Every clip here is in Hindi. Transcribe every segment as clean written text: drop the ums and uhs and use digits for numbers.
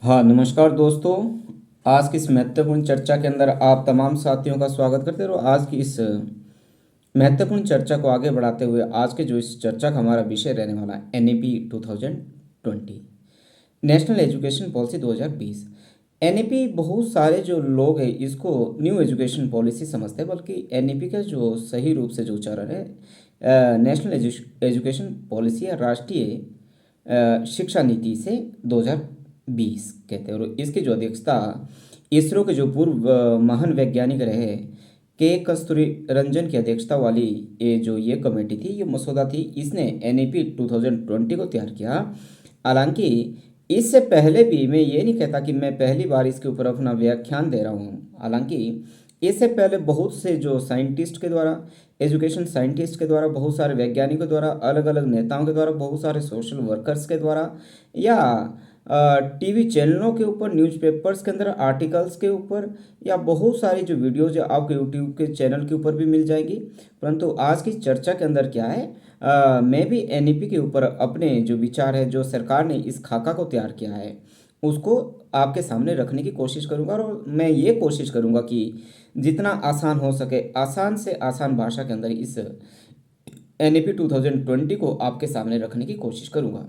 हाँ, नमस्कार दोस्तों। आज की इस महत्वपूर्ण चर्चा के अंदर आप तमाम साथियों का स्वागत करते हैं और आज की इस महत्वपूर्ण चर्चा को आगे बढ़ाते हुए आज के जो इस चर्चा का हमारा विषय रहने वाला है NEP 2020, national education policy 2020। NEP बहुत सारे जो लोग हैं इसको न्यू एजुकेशन पॉलिसी समझते हैं, बल्कि एनईपी का जो सही रूप से जो उच्चारण है नेशनल एजुकेशन पॉलिसी या राष्ट्रीय शिक्षा नीति से 2020 कहते हैं। और इसकी जो अध्यक्षता इसरो के जो पूर्व महान वैज्ञानिक रहे के कस्तूरी रंजन की अध्यक्षता वाली ये कमेटी थी, ये मसौदा थी, इसने एनईपी 2020 को तैयार किया। हालांकि इससे पहले भी मैं ये नहीं कहता कि मैं पहली बार इसके ऊपर अपना व्याख्यान दे रहा हूँ। हालांकि इससे पहले बहुत से जो साइंटिस्ट के द्वारा, एजुकेशन साइंटिस्ट के द्वारा, बहुत सारे वैज्ञानिकों के द्वारा, अलग अलग नेताओं के द्वारा, बहुत सारे सोशल वर्कर्स के द्वारा या टीवी चैनलों के ऊपर, न्यूज़पेपर्स के अंदर आर्टिकल्स के ऊपर या बहुत सारी जो वीडियोज आपके यूट्यूब के चैनल के ऊपर भी मिल जाएगी। परंतु आज की चर्चा के अंदर क्या है, मैं भी एनईपी के ऊपर अपने जो विचार है, जो सरकार ने इस खाका को तैयार किया है, उसको आपके सामने रखने की कोशिश करूंगा। और मैं ये कोशिश करूंगा कि जितना आसान हो सके, आसान से आसान भाषा के अंदर इस एनईपी 2020 को आपके सामने रखने की कोशिश करूंगा।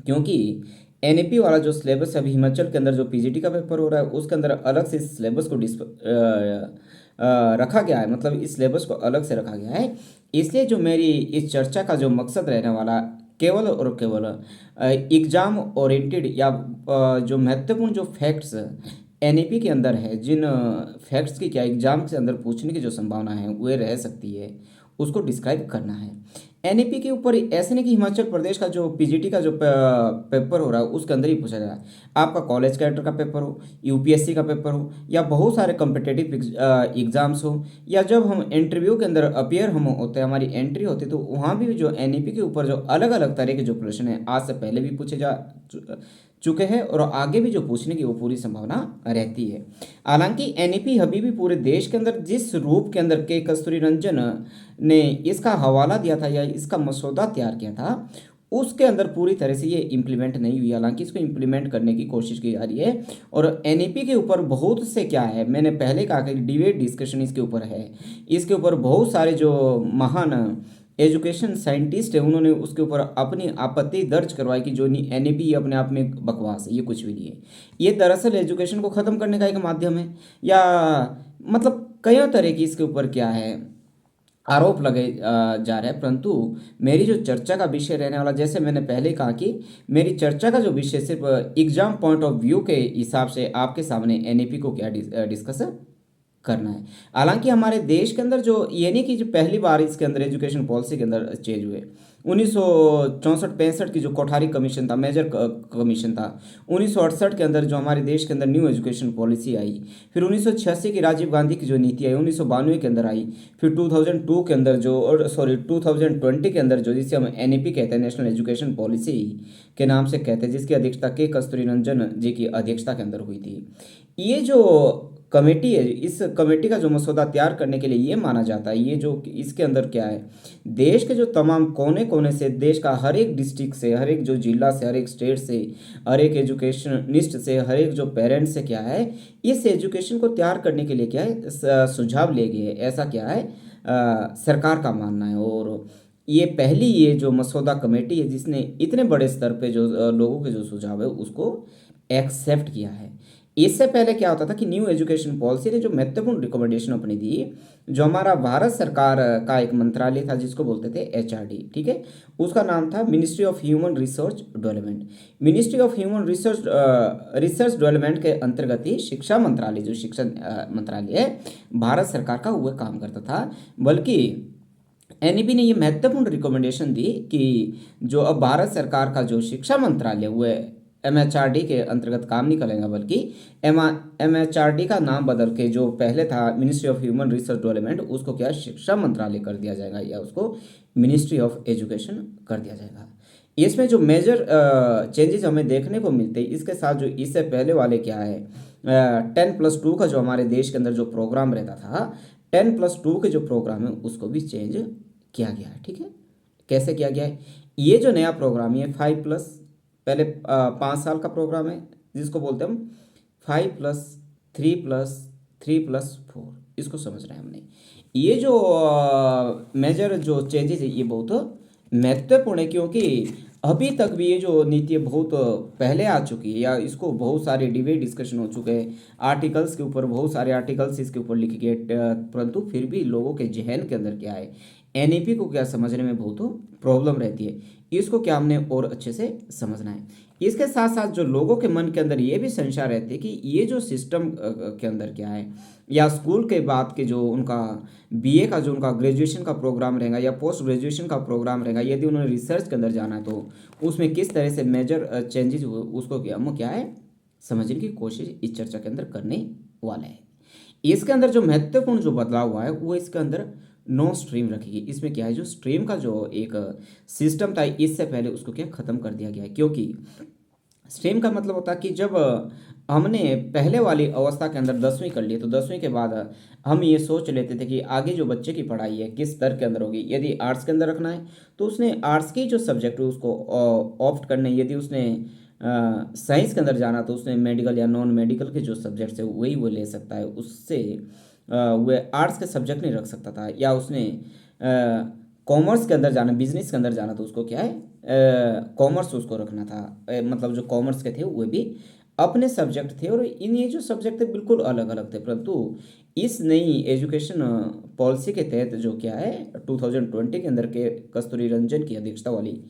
क्योंकि एनईपी वाला जो सिलेबस है, अभी हिमाचल के अंदर जो पीजीटी का पेपर हो रहा है उसके अंदर अलग से इस सिलेबस को रखा गया है, मतलब इस सिलेबस को अलग से रखा गया है। इसलिए जो मेरी इस चर्चा का जो मकसद रहने वाला केवल और केवल एग्ज़ाम ओरिएंटेड या जो महत्वपूर्ण जो फैक्ट्स एनईपी के अंदर है, जिन फैक्ट्स की क्या एग्जाम के अंदर पूछने की जो संभावना है वो रह सकती है, उसको डिस्क्राइब करना है। एनईपी के ऊपर ऐसे नहीं कि हिमाचल प्रदेश का जो पीजीटी का जो पेपर हो रहा है उसके अंदर ही पूछा जा रहा है। आपका कॉलेज कैडर का पेपर हो, यूपीएससी का पेपर हो, या बहुत सारे कम्पिटेटिव एग्जाम्स हो, या जब हम इंटरव्यू के अंदर अपियर हम होते हैं, हमारी एंट्री होती है, तो वहाँ भी जो एनईपी के ऊपर जो अलग अलग तरह के जो प्रश्न हैं आज से पहले भी पूछे जा चुके हैं और आगे भी जो पूछने की वो पूरी संभावना रहती है। हालांकि एनईपी अभी भी पूरे देश के अंदर जिस रूप के अंदर के कस्तूरी रंजन ने इसका हवाला दिया था या इसका मसौदा तैयार किया था, उसके अंदर पूरी तरह से ये इम्प्लीमेंट नहीं हुई। हालांकि इसको इम्प्लीमेंट करने की कोशिश की जा रही है। और एनईपी के ऊपर बहुत से क्या है, मैंने पहले कहा कि डिबेट डिस्कशन इसके ऊपर है। इसके ऊपर बहुत सारे जो महान एजुकेशन साइंटिस्ट है उन्होंने उसके ऊपर अपनी आपत्ति दर्ज करवाई कि जो एनईपी अपने आप में बकवास है, ये कुछ भी नहीं है। ये दरअसल एजुकेशन को ख़त्म करने का एक माध्यम है, या मतलब कई तरह की इसके ऊपर क्या है आरोप लगे जा रहे हैं। परंतु मेरी जो चर्चा का विषय रहने वाला, जैसे मैंने पहले कहा कि मेरी चर्चा का जो विषय सिर्फ एग्जाम पॉइंट ऑफ व्यू के हिसाब से आपके सामने एनईपी को क्या डिस्कस करना है। हालांकि हमारे देश के अंदर जो ये नहीं कि जो पहली बार इसके अंदर एजुकेशन पॉलिसी के अंदर चेंज हुए, 1964-65 की जो कोठारी कमीशन था, मेजर कमीशन था, 1968 के अंदर जो हमारे देश के अंदर न्यू एजुकेशन पॉलिसी आई, फिर 1986 की राजीव गांधी की जो नीति आई 1992 के अंदर आई, फिर 2002 के अंदर जो, और सॉरी 2020 के अंदर जो, जिसे हम एनईपी कहते हैं, नेशनल एजुकेशन पॉलिसी के नाम से कहते हैं, जिसकी अध्यक्षता के कस्तूरी रंजन जी की अध्यक्षता के अंदर हुई थी। ये जो कमेटी है, इस कमेटी का जो मसौदा तैयार करने के लिए ये माना जाता है, ये जो इसके अंदर क्या है, देश के जो तमाम कोने कोने से, देश का हर एक डिस्ट्रिक्ट से, हर एक जो जिला से, हर एक स्टेट से, हर एक एजुकेशनिस्ट से, हर एक जो पेरेंट्स से क्या है, इस एजुकेशन को तैयार करने के लिए क्या है सुझाव ले गए, ऐसा क्या है सरकार का मानना है। और ये पहली ये जो मसौदा कमेटी है जिसने इतने बड़े स्तर पे जो लोगों के जो सुझाव है उसको एक्सेप्ट किया है। इससे पहले क्या होता था कि न्यू एजुकेशन पॉलिसी ने जो महत्वपूर्ण रिकमेंडेशन अपनी दी, जो हमारा भारत सरकार का एक मंत्रालय था जिसको बोलते थे एचआरडी, ठीक है, उसका नाम था ministry of human resource development. Ministry of human research development के अंतर्गत ही शिक्षा मंत्रालय, जो शिक्षा मंत्रालय है भारत सरकार का, वह काम करता था। बल्कि एनईपी ने ये महत्वपूर्ण रिकमेंडेशन दी कि जो अब भारत सरकार का जो शिक्षा मंत्रालय हुआ है एमएचआरडी के अंतर्गत काम नहीं करेगा, बल्कि एमएचआरडी का नाम बदल के जो पहले था ministry of human resource development, उसको क्या शिक्षा मंत्रालय कर दिया जाएगा, या उसको मिनिस्ट्री ऑफ एजुकेशन कर दिया जाएगा। इसमें जो मेजर चेंजेस हमें देखने को मिलते हैं, इसके साथ जो इससे पहले वाले क्या है 10+2 का जो हमारे देश के अंदर जो प्रोग्राम रहता था, 10+2 के जो प्रोग्राम है उसको भी चेंज किया गया है। ठीक है, कैसे किया गया है, ये जो नया प्रोग्राम है 5+, पहले 5 साल का प्रोग्राम है, जिसको बोलते हैं हम 5+3+3+4, इसको समझना है हमने। ये जो मेजर जो चेंजेस है ये बहुत महत्वपूर्ण है, क्योंकि अभी तक भी ये जो नीति है बहुत पहले आ चुकी है, या इसको बहुत सारे डिबेट डिस्कशन हो चुके हैं, आर्टिकल्स के ऊपर बहुत सारे आर्टिकल्स इसके ऊपर लिखे गए, परंतु फिर भी लोगों के जहन के अंदर क्या है, एनईपी को क्या समझने में बहुत प्रॉब्लम रहती है। इसको क्या हमने और अच्छे से समझना है। इसके साथ साथ जो लोगों के मन के अंदर ये भी संशय रहती है कि ये जो सिस्टम के अंदर क्या है, या स्कूल के बाद के जो उनका बीए का जो उनका ग्रेजुएशन का प्रोग्राम रहेगा या पोस्ट ग्रेजुएशन का प्रोग्राम रहेगा, यदि उन्होंने रिसर्च के अंदर जाना है तो उसमें किस तरह से मेजर चेंजेस उसको क्या हम क्या है समझने की कोशिश इस चर्चा के अंदर करने वाले हैं। इसके अंदर जो महत्वपूर्ण जो बदलाव हुआ है वो इसके अंदर नो स्ट्रीम रखेगी। इसमें क्या है, जो स्ट्रीम का जो एक सिस्टम था इससे पहले उसको क्या खत्म कर दिया गया है, क्योंकि स्ट्रीम का मतलब होता है कि जब हमने पहले वाली अवस्था के अंदर 10वीं कर ली तो 10वीं के बाद हम ये सोच लेते थे कि आगे जो बच्चे की पढ़ाई है किस स्तर के अंदर होगी। यदि आर्ट्स के अंदर रखना है तो उसने आर्ट्स के जो सब्जेक्ट है उसको ऑप्ट करने, यदि उसने साइंस के अंदर जाना तो उसने मेडिकल या नॉन मेडिकल के जो सब्जेक्ट्स है वही वो ले सकता है, उससे वह आर्ट्स के सब्जेक्ट नहीं रख सकता था। या उसने कॉमर्स के अंदर जाना, बिजनेस के अंदर जाना तो उसको क्या है कॉमर्स उसको रखना था। मतलब जो कॉमर्स के थे वो भी अपने सब्जेक्ट थे, और इन ये जो सब्जेक्ट थे बिल्कुल अलग अलग थे। परंतु इस नई एजुकेशन पॉलिसी के तहत जो क्या है 2020 के अंदर के कस्तूरी रंजन की अध्यक्षता वाली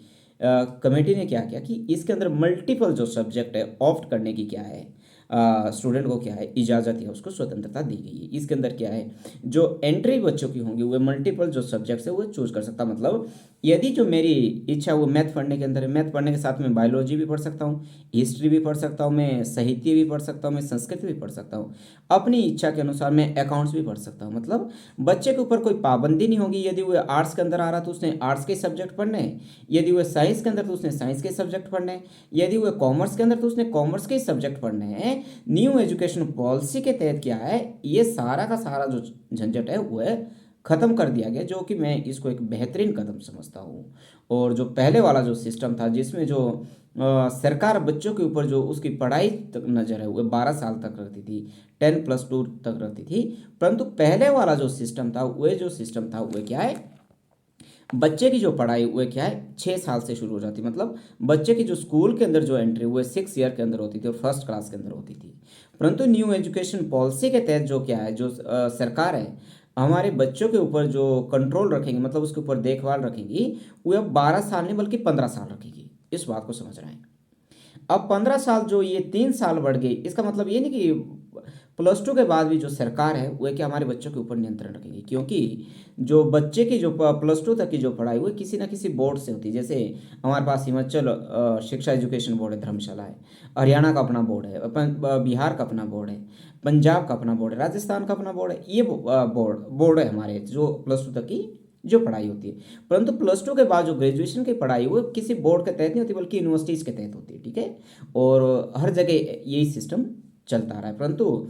कमेटी ने क्या किया कि इसके अंदर मल्टीपल जो सब्जेक्ट है ऑप्ट करने की क्या है स्टूडेंट को क्या है इजाज़त है, उसको स्वतंत्रता दी गई है। इसके अंदर क्या है, जो एंट्री बच्चों की होंगी वो मल्टीपल जो सब्जेक्ट्स है वो चूज कर सकता। मतलब यदि जो मेरी इच्छा वो मैथ पढ़ने के अंदर है, मैथ पढ़ने के साथ में बायोलॉजी भी पढ़ सकता हूँ, हिस्ट्री भी पढ़ सकता हूँ, मैं साहित्य भी पढ़ सकता हूँ, मैं संस्कृत भी पढ़ सकता हूँ, अपनी इच्छा के अनुसार मैं अकाउंट्स भी पढ़ सकता हूँ। मतलब बच्चे के ऊपर कोई पाबंदी नहीं होगी। यदि वो आर्ट्स के अंदर आ रहा तो उसने आर्ट्स के सब्जेक्ट पढ़ने हैं, यदि वो साइंस के अंदर तो उसने साइंस के सब्जेक्ट पढ़ने हैं, यदि वो कॉमर्स के अंदर तो उसने कॉमर्स के सब्जेक्ट पढ़ने हैं। न्यू एजुकेशन पॉलिसी के तहत क्या है, ये सारा का सारा जो झंझट है वो है ख़त्म कर दिया गया, जो कि मैं इसको एक बेहतरीन कदम समझता हूँ। और जो पहले वाला जो सिस्टम था जिसमें जो सरकार बच्चों के ऊपर जो उसकी पढ़ाई तक नज़र है वो 12 साल तक रखती थी, 10+2 तक रखती थी, परंतु पहले वाला जो सिस्टम था वो क्या है, बच्चे की जो पढ़ाई वो क्या है 6 साल से शुरू हो जाती। मतलब बच्चे की जो स्कूल के अंदर जो एंट्री वो 6 ईयर के अंदर होती थी और फर्स्ट क्लास के अंदर होती थी। परंतु न्यू एजुकेशन पॉलिसी के तहत जो क्या है, जो सरकार है हमारे बच्चों के ऊपर जो कंट्रोल रखेंगी, मतलब उसके ऊपर देखभाल रखेंगी, वो अब 12 साल नहीं बल्कि 15 साल रखेगी। इस बात को समझ रहे हैं। अब 15 साल जो ये 3 साल बढ़ गई, इसका मतलब ये नहीं कि +2 के बाद भी जो सरकार है वो क्या हमारे बच्चों के ऊपर नियंत्रण रखेगी, क्योंकि जो बच्चे की जो +2 तक की जो पढ़ाई वो किसी ना किसी बोर्ड से होती है। जैसे हमारे पास हिमाचल शिक्षा एजुकेशन बोर्ड है, धर्मशाला है, हरियाणा का अपना बोर्ड है, बिहार का अपना बोर्ड है, पंजाब का अपना बोर्ड है, राजस्थान का अपना बोर्ड है। ये बोर्ड है हमारे जो +2 तक की जो पढ़ाई होती है। परंतु +2 के बाद जो ग्रेजुएशन की पढ़ाई वो किसी बोर्ड के तहत नहीं होती बल्कि यूनिवर्सिटीज़ के तहत होती है, ठीक है। और हर जगह यही सिस्टम चलता रहा है। परंतु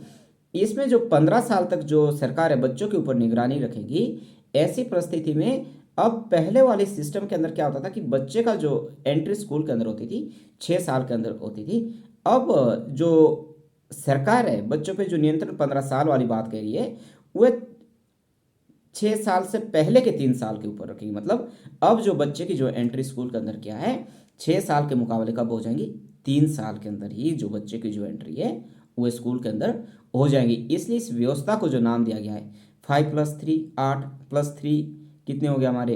इसमें जो 15 साल तक जो सरकार है बच्चों के ऊपर निगरानी रखेगी, ऐसी परिस्थिति में अब पहले वाले सिस्टम के अंदर क्या होता था कि बच्चे का जो एंट्री स्कूल के अंदर होती थी 6 साल के अंदर होती थी। अब जो सरकार है बच्चों पे जो नियंत्रण 15 साल वाली बात कह रही है वह 6 साल से पहले के 3 साल के ऊपर रखेगी। मतलब अब जो बच्चे की जो एंट्री स्कूल के अंदर क्या है 6 साल के मुकाबले कब हो जाएंगी, 3 साल के अंदर ही जो बच्चे की जो एंट्री है वो स्कूल के अंदर हो जाएंगी। इसलिए इस व्यवस्था को जो नाम दिया गया है 5+3 8+3 कितने हो गए हमारे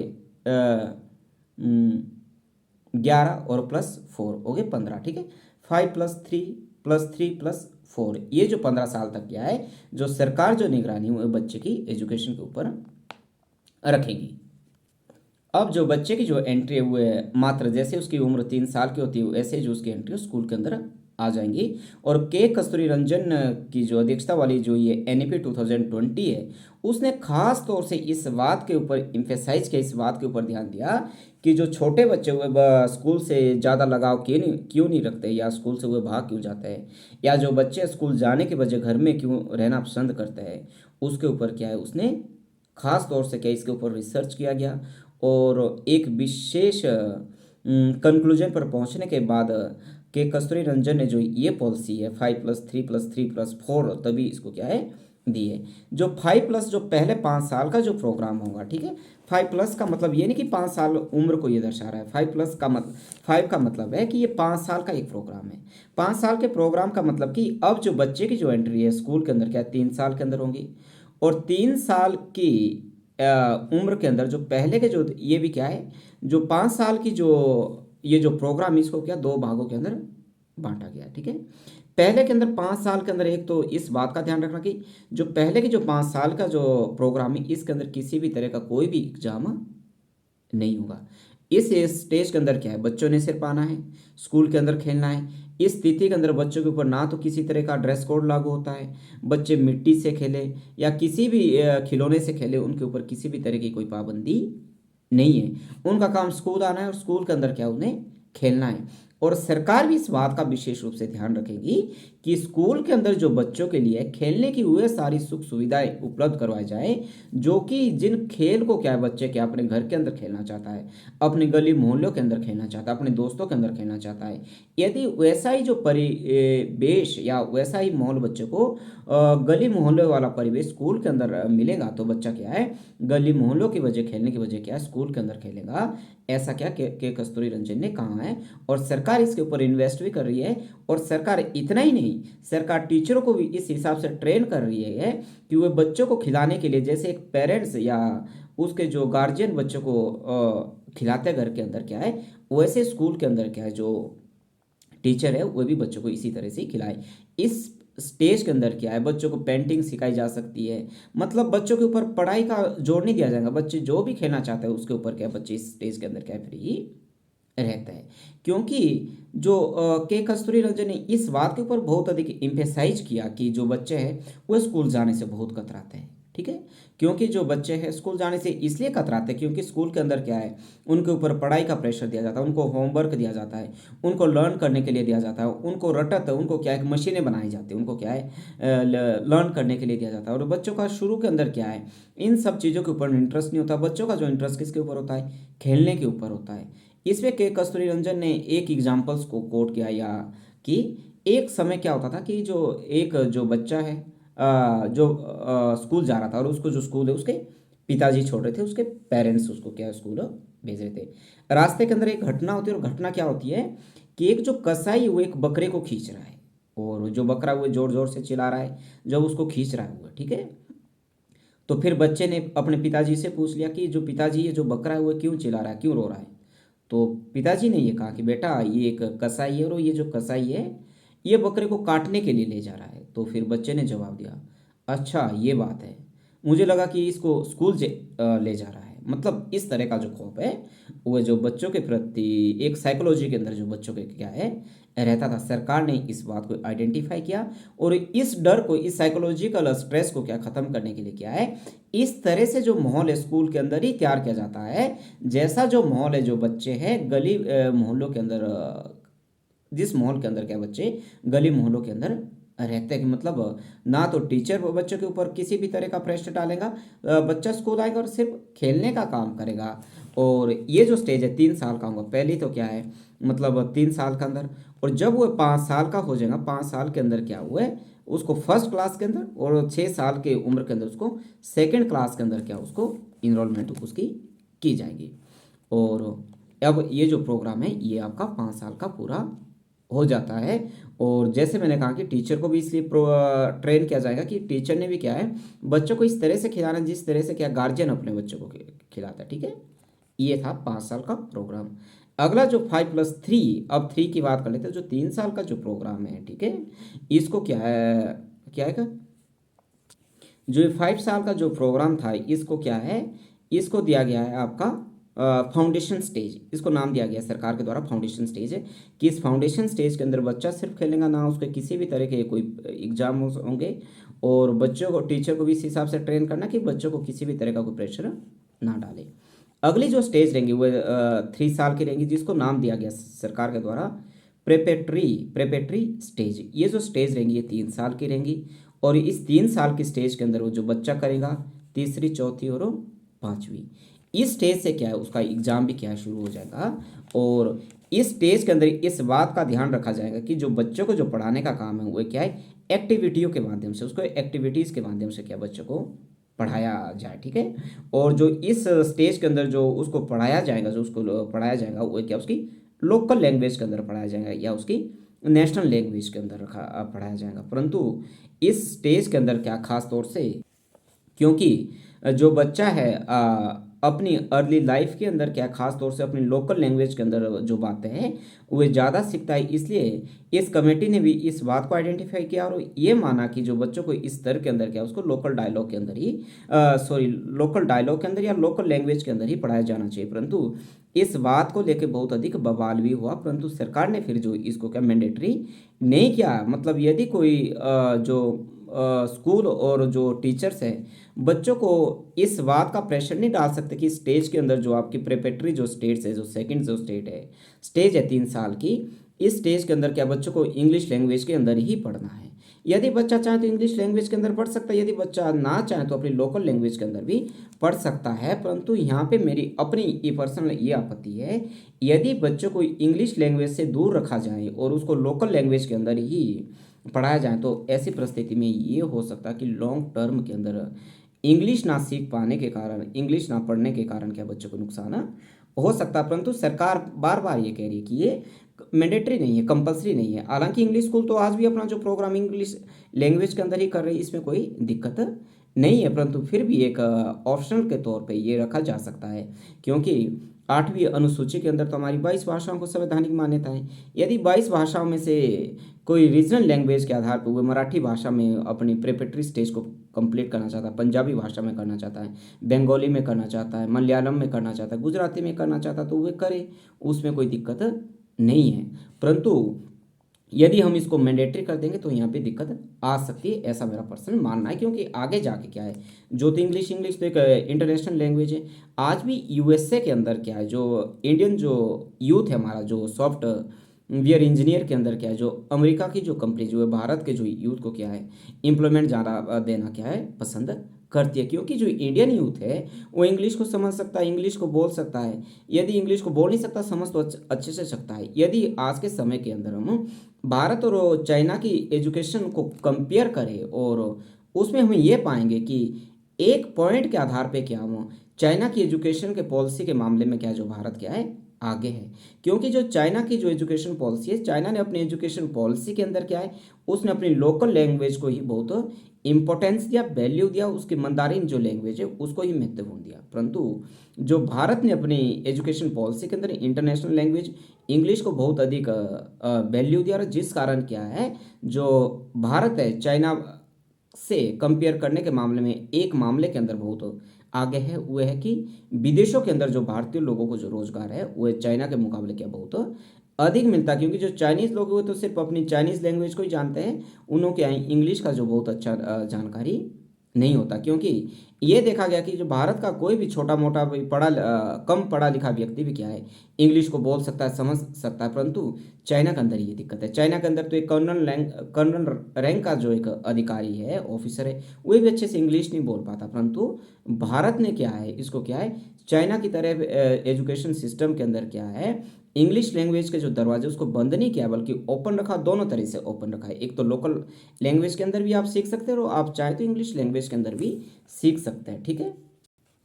11 और +4 हो गए 15, ठीक है। 5+3+3+4 ये जो 15 साल तक क्या है जो सरकार जो निगरानी वो बच्चे की एजुकेशन के ऊपर रखेगी। अब जो बच्चे की जो एंट्री है वो है मात्र जैसे उसकी उम्र 3 साल की होती है वैसे जो उसकी एंट्री स्कूल के अंदर आ जाएंगी। और के कस्तूरी रंजन की जो अध्यक्षता वाली जो ये एनईपी 2020 है उसने खास तौर से इस बात के ऊपर इम्फेसाइज किया, इस बात के ऊपर ध्यान दिया कि जो छोटे बच्चे हुए स्कूल से ज़्यादा लगाव क्यों नहीं रखते, या स्कूल से हुए भाग क्यों जाते हैं, या जो बच्चे स्कूल जाने के बजाय घर में क्यों रहना पसंद करते हैं, उसके ऊपर क्या है उसने खास तौर से क्या इसके ऊपर रिसर्च किया गया। और एक विशेष कंक्लूजन पर पहुंचने के बाद के कस्तूरी रंजन ने जो ये पॉलिसी है 5+3+3+4 तभी इसको क्या है दिए। जो 5+ जो पहले 5 साल का जो प्रोग्राम होगा, ठीक है। 5+ का मतलब ये नहीं कि 5 साल उम्र को ये दर्शा रहा है। 5+ का मतलब 5 का मतलब है कि ये 5 साल का एक प्रोग्राम है। 5 साल के प्रोग्राम का मतलब कि अब जो बच्चे की जो एंट्री है स्कूल के अंदर क्या है 3 साल के अंदर होगी। और 3 साल की उम्र के अंदर जो पहले के जो ये भी क्या है जो 5 साल की जो ये जो प्रोग्राम इसको क्या 2 भागों के अंदर बांटा गया, ठीक है। पहले के अंदर 5 साल के अंदर एक तो इस बात का ध्यान रखना कि जो पहले के जो 5 साल का जो प्रोग्राम है इसके अंदर किसी भी तरह का कोई भी एग्जाम नहीं होगा। इस स्टेज के अंदर क्या है बच्चों ने सिर्फ आना है, स्कूल के अंदर खेलना है। इस स्थिति के अंदर बच्चों के ऊपर ना तो किसी तरह का ड्रेस कोड लागू होता है, बच्चे मिट्टी से खेले या किसी भी खिलौने से खेले उनके ऊपर किसी भी तरह की कोई पाबंदी नहीं है। उनका काम स्कूल आना है और स्कूल के अंदर क्या उन्हें खेलना है। और सरकार भी इस बात का विशेष रूप से ध्यान रखेगी कि स्कूल के अंदर जो बच्चों के लिए खेलने की हुए सारी सुख सुविधाएं उपलब्ध करवाई जाए, जो कि जिन खेल को क्या है बच्चे क्या अपने घर के अंदर खेलना चाहता है, अपने गली मोहल्लों के अंदर खेलना चाहता है, अपने दोस्तों के अंदर खेलना चाहता है, यदि वैसा ही जो परिवेश या वैसा ही माहौल बच्चे को गली मोहल्ले वाला परिवेश स्कूल के अंदर मिलेगा तो बच्चा क्या है गली मोहल्लों की वजह खेलने की वजह क्या है स्कूल के अंदर खेलेगा। ऐसा क्या के कस्तूरी रंजन ने कहा है। और सरकार इसके ऊपर इन्वेस्ट भी कर रही है। और सरकार इतना ही नहीं, सरकार टीचरों को भी इस हिसाब से ट्रेन कर रही है कि वे बच्चों को खिलाने के लिए जैसे एक पेरेंट्स या उसके जो गार्जियन बच्चों को खिलाते घर के अंदर क्या है वैसे स्कूल के अंदर क्या है जो टीचर है वो भी बच्चों को इसी तरह से खिलाए। इस स्टेज के अंदर क्या है बच्चों को पेंटिंग सिखाई जा सकती है। मतलब बच्चों के ऊपर पढ़ाई का जोर नहीं दिया जाएगा, बच्चे जो भी खेलना चाहते हैं उसके ऊपर क्या है बच्चे इस स्टेज के अंदर क्या है फ्री रहता है। क्योंकि जो के कस्तूरी रंजन ने इस बात के ऊपर बहुत अधिक इम्फेसाइज किया कि जो बच्चे हैं वो स्कूल जाने से बहुत कतराते हैं, ठीक है। क्योंकि जो बच्चे हैं स्कूल जाने से इसलिए कतराते हैं क्योंकि स्कूल के अंदर क्या है उनके ऊपर पढ़ाई का प्रेशर दिया जाता है, उनको होमवर्क दिया जाता है, उनको लर्न करने के लिए दिया जाता है, उनको रटत उनको क्या है मशीनें बनाई जाती है, उनको क्या है लर्न करने के लिए दिया जाता है। और बच्चों का शुरू के अंदर क्या है इन सब चीज़ों के ऊपर इंटरेस्ट नहीं होता। बच्चों का जो इंटरेस्ट किसके ऊपर होता है खेलने के ऊपर होता है। इसमें के कस्तूरी रंजन ने एक एग्जाम्पल्स को कोट किया या कि एक समय क्या होता था कि जो बच्चा है जो स्कूल जा रहा था और उसको जो स्कूल है उसके पिताजी छोड़ रहे थे, उसके पेरेंट्स उसको क्या स्कूल भेज रहे थे। रास्ते के अंदर एक घटना होती है और घटना क्या होती है कि एक जो कसाई वो एक बकरे को खींच रहा है और जो बकरा वो जोर जोर से चिल्ला रहा है जब उसको खींच रहा है वो, ठीक है। तो फिर बच्चे ने अपने पिताजी से पूछ लिया कि जो पिताजी ये जो बकरा है वो क्यों चिल्ला रहा है क्यों रो रहा है। तो पिताजी ने ये कहा कि बेटा ये एक कसाई है और ये जो कसाई है ये बकरे को काटने के लिए ले जा रहा है। तो फिर बच्चे ने जवाब दिया अच्छा ये बात है, मुझे लगा कि इसको स्कूल ले जा रहा है। मतलब इस तरह का जो खौफ है वो जो बच्चों के प्रति एक साइकोलॉजी के अंदर जो बच्चों के क्या है रहता था। सरकार ने इस बात को आइडेंटिफाई किया और इस डर को इस साइकोलॉजिकल स्ट्रेस को क्या ख़त्म करने के लिए क्या है इस तरह से जो माहौल है स्कूल के अंदर ही तैयार किया जाता है। जैसा जो माहौल है जो बच्चे हैं गली मोहल्लों के अंदर जिस माहौल के अंदर क्या बच्चे गली मोहल्लों के अंदर रहते हैं कि मतलब ना तो टीचर बच्चों के ऊपर किसी भी तरह का प्रेशर डालेगा, बच्चा स्कूल आएगा और सिर्फ खेलने का काम करेगा। और ये जो स्टेज है 3 साल का होगा पहली तो क्या है मतलब 3 साल के अंदर। और जब वो 5 साल का हो जाएगा 5 साल के अंदर क्या हुआ है उसको फर्स्ट क्लास के अंदर और 6 साल के उम्र के अंदर उसको सेकेंड क्लास के अंदर क्या उसको इनरोलमेंट उसकी की जाएगी। और अब ये जो प्रोग्राम है ये आपका 5 साल का पूरा हो जाता है। और जैसे मैंने कहा कि टीचर को भी इसलिए ट्रेन किया जाएगा कि टीचर ने भी क्या है बच्चों को इस तरह से खिलाना जिस तरह से क्या गार्जियन अपने बच्चों को खिलाता है, ठीक है। ये था 5 साल का प्रोग्राम। अगला जो 5+3 अब 3 की बात कर लेते हैं। जो 3 साल का जो प्रोग्राम है, ठीक है, इसको क्या है जो 5 साल का जो प्रोग्राम था इसको क्या है इसको दिया गया है आपका फाउंडेशन स्टेज। इसको नाम दिया गया सरकार के द्वारा फाउंडेशन स्टेज है कि इस फाउंडेशन स्टेज के अंदर बच्चा सिर्फ खेलेगा ना उसके किसी भी तरह के कोई एग्जाम होंगे। और बच्चों को टीचर को भी इस हिसाब से ट्रेन करना कि बच्चों को किसी भी तरह का कोई प्रेशर ना डाले। अगली जो स्टेज रहेंगी वो 3 साल की रहेंगी जिसको नाम दिया गया सरकार के द्वारा प्रेपेट्री स्टेज। ये जो स्टेज रहेंगी ये 3 साल की रहेंगी। और इस 3 साल की स्टेज के अंदर वो जो बच्चा करेगा तीसरी चौथी और पाँचवीं इस स्टेज से क्या है उसका एग्ज़ाम भी क्या शुरू हो जाएगा। और इस स्टेज के अंदर इस बात का ध्यान रखा जाएगा कि जो बच्चों को जो पढ़ाने का काम है वो क्या है, एक्टिविटियों के माध्यम से, उसको एक्टिविटीज़ के माध्यम से क्या बच्चों को पढ़ाया जाए, ठीक है। और जो इस स्टेज के अंदर जो उसको पढ़ाया जाएगा, जो उसको पढ़ाया जाएगा वो क्या उसकी लोकल लैंग्वेज के अंदर पढ़ाया जाएगा या उसकी नेशनल लैंग्वेज के अंदर पढ़ाया जाएगा। परंतु इस स्टेज के अंदर क्या खास तौर से, क्योंकि जो बच्चा है अपनी अर्ली लाइफ के अंदर क्या खास तौर से अपनी लोकल लैंग्वेज के अंदर जो बातें हैं वे ज़्यादा सीखता है, इसलिए इस कमेटी ने भी इस बात को आइडेंटिफाई किया और ये माना कि जो बच्चों को इस स्तर के अंदर क्या उसको लोकल डायलॉग के अंदर ही लोकल डायलॉग के अंदर या लोकल लैंग्वेज के अंदर ही पढ़ाया जाना चाहिए। परंतु इस बात को लेकर बहुत अधिक बवाल भी हुआ, परंतु सरकार ने फिर जो इसको क्या मैंडेटरी नहीं किया। मतलब यदि कोई जो स्कूल और जो टीचर्स हैं बच्चों को इस बात का प्रेशर नहीं डाल सकते कि स्टेज के अंदर जो आपकी प्रिपरेटरी जो स्टेट्स है, जो सेकंड जो स्टेज है 3 साल की, इस स्टेज के अंदर क्या बच्चों को इंग्लिश लैंग्वेज के अंदर ही पढ़ना है। यदि बच्चा चाहे तो इंग्लिश लैंग्वेज के अंदर पढ़ सकता है, यदि बच्चा ना चाहे तो अपनी लोकल लैंग्वेज के अंदर भी पढ़ सकता है। परंतु यहाँ पे मेरी अपनी ये पर्सनल ये आपत्ति है, यदि बच्चों को इंग्लिश लैंग्वेज से दूर रखा जाए और उसको लोकल लैंग्वेज के अंदर ही पढ़ाया जाए तो ऐसी परिस्थिति में ये हो सकता है कि लॉन्ग टर्म के अंदर इंग्लिश ना सीख पाने के कारण, इंग्लिश ना पढ़ने के कारण क्या बच्चों को नुकसान हो सकता है। परंतु सरकार बार बार ये कह रही है कि ये मैंडेटरी नहीं है, कंपलसरी नहीं है। हालांकि इंग्लिश स्कूल तो आज भी अपना जो प्रोग्राम इंग्लिश लैंग्वेज के अंदर ही कर रही है, इसमें कोई दिक्कत नहीं है, परंतु फिर भी एक ऑप्शनल के तौर पे ये रखा जा सकता है, क्योंकि 8वीं अनुसूची के अंदर तो हमारी 22 भाषाओं को संवैधानिक मान्यता है। यदि 22 भाषाओं में से कोई रीजनल लैंग्वेज के आधार पर वो मराठी भाषा में अपनी प्रिपरेटरी स्टेज को कंप्लीट करना चाहता है, पंजाबी भाषा में करना चाहता है, बंगाली में करना चाहता है, मलयालम में करना चाहता है, गुजराती में करना चाहता है तो वे करे, उसमें कोई दिक्कत नहीं है। परंतु यदि हम इसको मैंडेटरी कर देंगे तो यहाँ पे दिक्कत आ सकती है, ऐसा मेरा पर्सनल मानना है। क्योंकि आगे जाके क्या है, जो तो इंग्लिश तो एक इंटरनेशनल लैंग्वेज है। आज भी यूएसए के अंदर क्या है, जो इंडियन जो यूथ है हमारा, जो सॉफ्टवेयर इंजीनियर के अंदर क्या है, जो अमेरिका की जो कंपनी जो है भारत के जो यूथ को क्या है एम्प्लॉयमेंट ज़्यादा देना क्या है पसंद करती है। क्योंकि जो इंडियन यूथ है वो इंग्लिश को समझ सकता है, इंग्लिश को बोल सकता है। यदि इंग्लिश को बोल नहीं सकता, समझ तो अच्छे से सकता है। यदि आज के समय के अंदर हम भारत और चाइना की एजुकेशन को कंपेयर करें और उसमें हम ये पाएंगे कि एक पॉइंट के आधार पे क्या हम चाइना की एजुकेशन के पॉलिसी के मामले में क्या जो भारत क्या है आगे है। क्योंकि जो चाइना की जो एजुकेशन पॉलिसी है, चाइना ने अपनी एजुकेशन पॉलिसी के अंदर क्या है, उसने अपनी लोकल लैंग्वेज को ही बहुत इंपॉर्टेंस दिया, वैल्यू दिया, उसकी मंदारिन जो लैंग्वेज है उसको ही महत्वपूर्ण दिया। परंतु जो भारत ने अपनी एजुकेशन पॉलिसी के अंदर इंटरनेशनल लैंग्वेज इंग्लिश को बहुत अधिक वैल्यू दिया, और जिस कारण क्या है जो भारत है चाइना से कंपेयर करने के मामले में एक मामले के अंदर बहुत आगे है, वो है कि विदेशों के अंदर जो भारतीय लोगों को जो रोजगार है वो चाइना के मुकाबले क्या बहुत अधिक मिलता है। क्योंकि जो चाइनीज़ लोग वो तो सिर्फ अपनी चाइनीज़ लैंग्वेज को ही जानते हैं, उन्हों के यहाँ इंग्लिश का जो बहुत अच्छा जानकारी नहीं होता। क्योंकि ये देखा गया कि जो भारत का कोई भी छोटा मोटा भी कम पढ़ा लिखा व्यक्ति भी क्या है इंग्लिश को बोल सकता है, समझ सकता है। परंतु चाइना के अंदर ये दिक्कत है। चाइना के अंदर तो एक कर्नल रैंक का जो एक अधिकारी है, ऑफिसर है, वो भी अच्छे से इंग्लिश नहीं बोल पाता। परंतु भारत ने क्या है इसको क्या है चाइना की तरह एजुकेशन सिस्टम के अंदर क्या है इंग्लिश लैंग्वेज के जो दरवाजे उसको बंद नहीं किया, बल्कि ओपन रखा, दोनों तरह से ओपन रखा है। एक तो लोकल लैंग्वेज के अंदर भी आप सीख सकते हो और आप चाहे तो इंग्लिश लैंग्वेज के अंदर भी सीख सकते हैं, ठीक है।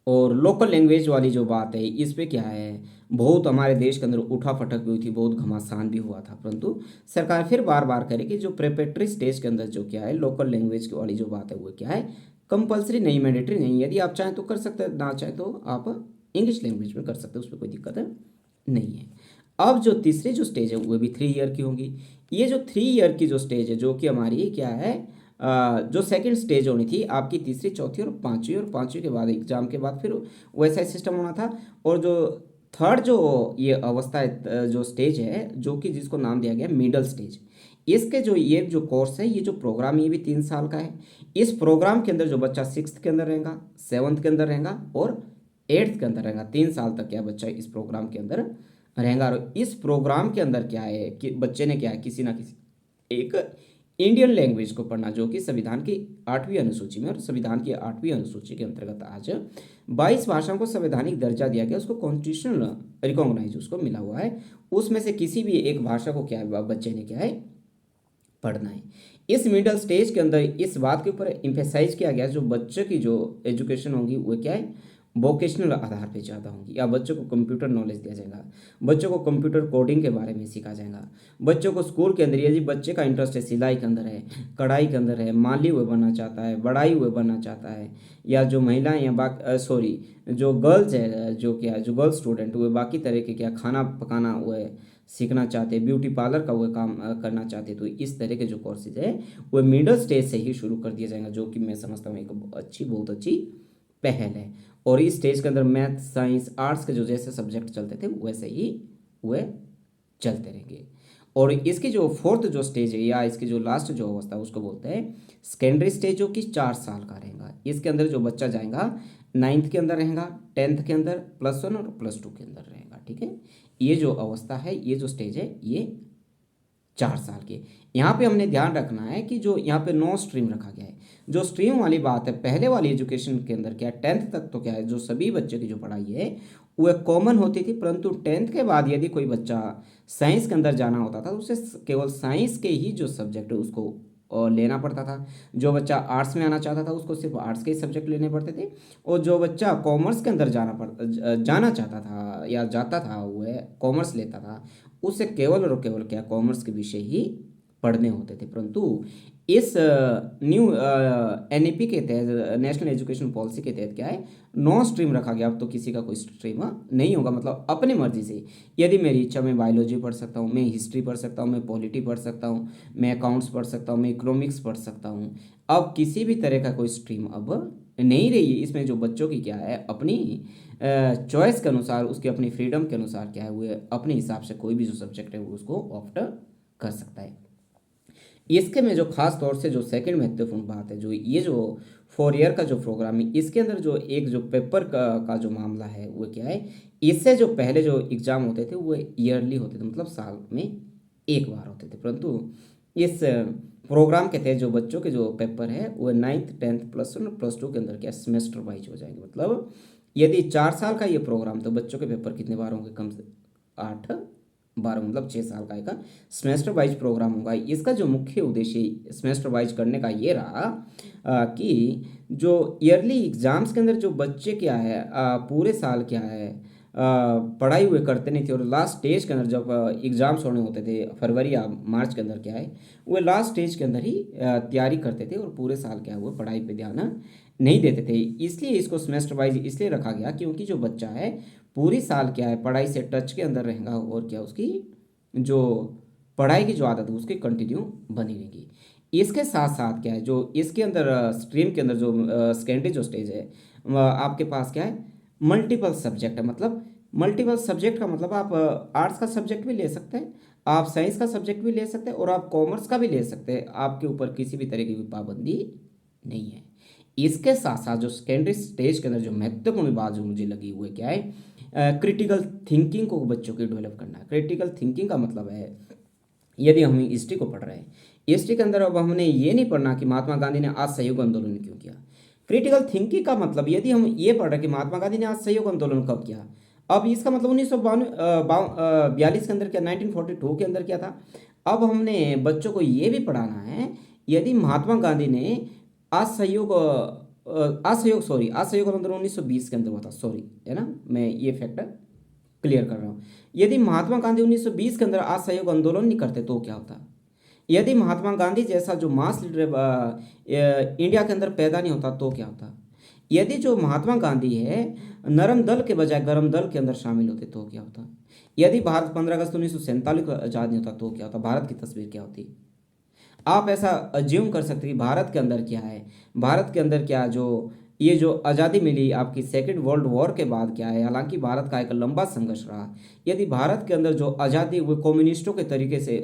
और लोकल लैंग्वेज वाली जो बात है इस पे क्या है बहुत हमारे देश के अंदर उठा फटक भी हुई थी, बहुत घमासान भी हुआ था। परंतु सरकार फिर बार बार करे कि जो प्रिपरेटरी स्टेज के अंदर जो क्या है लोकल लैंग्वेज वाली जो बात है वो क्या है कंपलसरी नहीं, मैंडेटरी नहीं। यदि आप चाहें तो कर सकते हैं, ना चाहें तो आप इंग्लिश लैंग्वेज में कर सकते हैं, उसमें कोई दिक्कत नहीं है। अब जो तीसरी जो स्टेज है वो भी 3 ईयर की होगी। ये जो 3 ईयर की जो स्टेज है जो कि हमारी क्या है जो सेकंड स्टेज होनी थी आपकी तीसरी चौथी और पांचवी के बाद एग्जाम के बाद फिर वैसा ही सिस्टम होना था। और जो थर्ड जो ये अवस्था है जो स्टेज है जो कि जिसको नाम दिया गया मिडल स्टेज, इसके जो ये जो कोर्स है ये जो प्रोग्राम ये भी 3 साल का है। इस प्रोग्राम के अंदर जो बच्चा 6th के अंदर रहेगा, 7th के अंदर रहेगा और 8th के अंदर रहेगा, 3 साल तक क्या बच्चा इस प्रोग्राम के अंदर रहेगा। और इस प्रोग्राम के अंदर क्या है कि बच्चे ने क्या है किसी ना किसी एक इंडियन लैंग्वेज को पढ़ना, जो कि संविधान की 8वीं अनुसूची में, और संविधान की 8वीं अनुसूची के अंतर्गत आज 22 भाषाओं को संवैधानिक दर्जा दिया गया, उसको कॉन्स्टिट्यूशनल रिकॉग्नाइज उसको मिला हुआ है, उसमें से किसी भी एक भाषा को क्या है बच्चे ने क्या है पढ़ना है। इस मिडिल स्टेज के अंदर इस बात के ऊपर इम्फेसाइज किया गया जो बच्चे की जो एजुकेशन होगी वो क्या है वोकेशनल आधार पे ज़्यादा होंगी, या बच्चों को कंप्यूटर नॉलेज दिया जाएगा, बच्चों को कंप्यूटर कोडिंग के बारे में सिखाया जाएगा, बच्चों को स्कूल के अंदर यदि बच्चे का इंटरेस्ट है सिलाई के अंदर है, कढ़ाई के अंदर है, माली हुए बनना चाहता है, बढ़ाई हुए बनना चाहता है, या जो महिलाएं या सॉरी जो गर्ल्स है जो क्या जो गर्ल्स स्टूडेंट हुए बाकी तरह के क्या खाना पकाना हुए सीखना चाहते हैं, ब्यूटी पार्लर का वो काम करना चाहते हैं, तो इस तरह के जो कोर्सेज है वो मिडिल स्टेज से ही शुरू कर दिया जाएगा, जो कि मैं समझता हूँ एक बहुत अच्छी पहल है। और इस स्टेज के अंदर मैथ साइंस आर्ट्स के जो जैसे सब्जेक्ट चलते थे वैसे ही वे चलते रहेंगे। और इसकी जो फोर्थ जो स्टेज है या इसकी जो लास्ट जो अवस्था है उसको बोलते हैं सेकेंडरी स्टेज, जो कि 4 साल का रहेगा। इसके अंदर जो बच्चा जाएगा 9th के अंदर रहेगा, 10th के अंदर, +1 और +2 के अंदर रहेगा। ठीक है, ये जो अवस्था है ये जो स्टेज है ये 4 साल के। यहाँ पे हमने ध्यान रखना है कि जो यहाँ पे 9 स्ट्रीम रखा गया है, जो स्ट्रीम वाली बात है पहले वाली एजुकेशन के अंदर क्या 10th तक तो क्या है जो सभी बच्चे की जो पढ़ाई है वो कॉमन होती थी, परंतु 10th के बाद यदि कोई बच्चा साइंस के अंदर जाना होता था तो उसे केवल साइंस के ही जो सब्जेक्ट है उसको लेना पड़ता था। जो बच्चा आर्ट्स में आना चाहता था उसको सिर्फ आर्ट्स के ही सब्जेक्ट लेने पड़ते थे, और जो बच्चा कॉमर्स के अंदर जाना चाहता था या जाता था वह कॉमर्स लेता था, उसे केवल और केवल क्या कॉमर्स के विषय ही पढ़ने होते थे। परंतु इस न्यू एनईपी के तहत नेशनल एजुकेशन पॉलिसी के तहत क्या है 9 स्ट्रीम रखा गया। अब तो किसी का कोई स्ट्रीम नहीं होगा, मतलब अपनी मर्जी से यदि मेरी इच्छा मैं बायोलॉजी पढ़ सकता हूँ, मैं हिस्ट्री पढ़ सकता हूँ, मैं पॉलिटी पढ़ सकता हूँ, मैं अकाउंट्स पढ़ सकता हूँ, मैं इकोनॉमिक्स पढ़ सकता हूँ। अब किसी भी तरह का कोई स्ट्रीम अब नहीं रही है। इसमें जो बच्चों की क्या है अपनी चॉइस के अनुसार उसकी अपनी फ्रीडम के अनुसार क्या है वो अपने हिसाब से कोई भी जो सब्जेक्ट है वो उसको ऑप्ट कर सकता है। इसके में जो खास तौर से जो सेकंड महत्वपूर्ण बात है जो ये जो 4 ईयर का जो प्रोग्राम है इसके अंदर जो एक जो पेपर का जो मामला है वो क्या है, इससे जो पहले जो एग्ज़ाम होते थे वो ईयरली होते थे, मतलब साल में एक बार होते थे। परंतु इस प्रोग्राम के तहत जो बच्चों के जो पेपर है वो 9th 10th +1 और +2 के अंदर क्या सेमेस्टर वाइज हो जाएंगे। मतलब यदि 4 साल का ये प्रोग्राम तो बच्चों के पेपर कितने बार होंगे, कम से 8 12, मतलब 6 साल का एक सेमेस्टर वाइज प्रोग्राम होगा। इसका जो मुख्य उद्देश्य सेमेस्टर वाइज करने का ये रहा कि जो ईयरली एग्ज़ाम्स के अंदर जो बच्चे क्या है पूरे साल क्या है पढ़ाई हुए करते नहीं थे, और लास्ट स्टेज के अंदर जब एग्ज़ाम्स होने होते थे फरवरी या मार्च के अंदर क्या है वो लास्ट स्टेज के अंदर ही तैयारी करते थे और पूरे साल क्या है वो पढ़ाई पे ध्यान नहीं देते थे। इसलिए इसको सेमेस्टर वाइज इसलिए रखा गया क्योंकि जो बच्चा है पूरी साल क्या है पढ़ाई से टच के अंदर रहेगा, और क्या उसकी जो पढ़ाई की जो आदत है उसकी कंटिन्यू बनी रहेगी। इसके साथ साथ क्या है जो इसके अंदर स्ट्रीम के अंदर जो सेकेंडरी जो स्टेज है आपके पास क्या है मल्टीपल सब्जेक्ट है। मतलब मल्टीपल सब्जेक्ट का मतलब आप आर्ट्स का सब्जेक्ट भी ले सकते हैं, आप साइंस का सब्जेक्ट भी ले सकते हैं, और आप कॉमर्स का भी ले सकते हैं। आपके ऊपर किसी भी तरह की कोई पाबंदी नहीं है। इसके साथ साथ जो सेकेंडरी स्टेज के अंदर जो महत्वपूर्ण बात जो मुझे लगी हुई क्या है क्रिटिकल थिंकिंग को बच्चों के डेवलप करना है। क्रिटिकल थिंकिंग का मतलब है यदि हम हिस्ट्री को पढ़ रहे हैं, हिस्ट्री के अंदर अब हमने ये नहीं पढ़ना कि महात्मा गांधी ने असहयोग आंदोलन क्यों किया। क्रिटिकल थिंकिंग का मतलब यदि हम ये पढ़ रहे हैं कि महात्मा गांधी ने असहयोग आंदोलन कब किया, अब इसका मतलब 1942 के अंदर क्या 1942 के अंदर क्या था। अब हमने बच्चों को ये भी पढ़ाना है यदि महात्मा गांधी ने असहयोग असहयोग आंदोलन 1920 के अंदर हुआ था, सॉरी है ना, मैं ये फैक्ट क्लियर कर रहा हूँ। यदि महात्मा गांधी 1920 के अंदर असहयोग आंदोलन नहीं करते तो क्या होता। यदि महात्मा गांधी जैसा जो मास लीडर इंडिया के अंदर पैदा नहीं होता तो क्या होता। यदि जो महात्मा गांधी है नरम दल के बजाय गरम दल के अंदर शामिल होते तो क्या होता। यदि भारत 15 अगस्त 1947 को आज़ाद नहीं होता तो क्या होता, भारत की तस्वीर क्या होती। आप ऐसा अज्यूम कर सकते हैं कि भारत के अंदर क्या है, भारत के अंदर क्या जो ये जो आज़ादी मिली आपकी सेकेंड वर्ल्ड वॉर के बाद क्या है, हालांकि भारत का एक लंबा संघर्ष रहा। यदि भारत के अंदर जो आज़ादी वो कम्युनिस्टों के तरीके से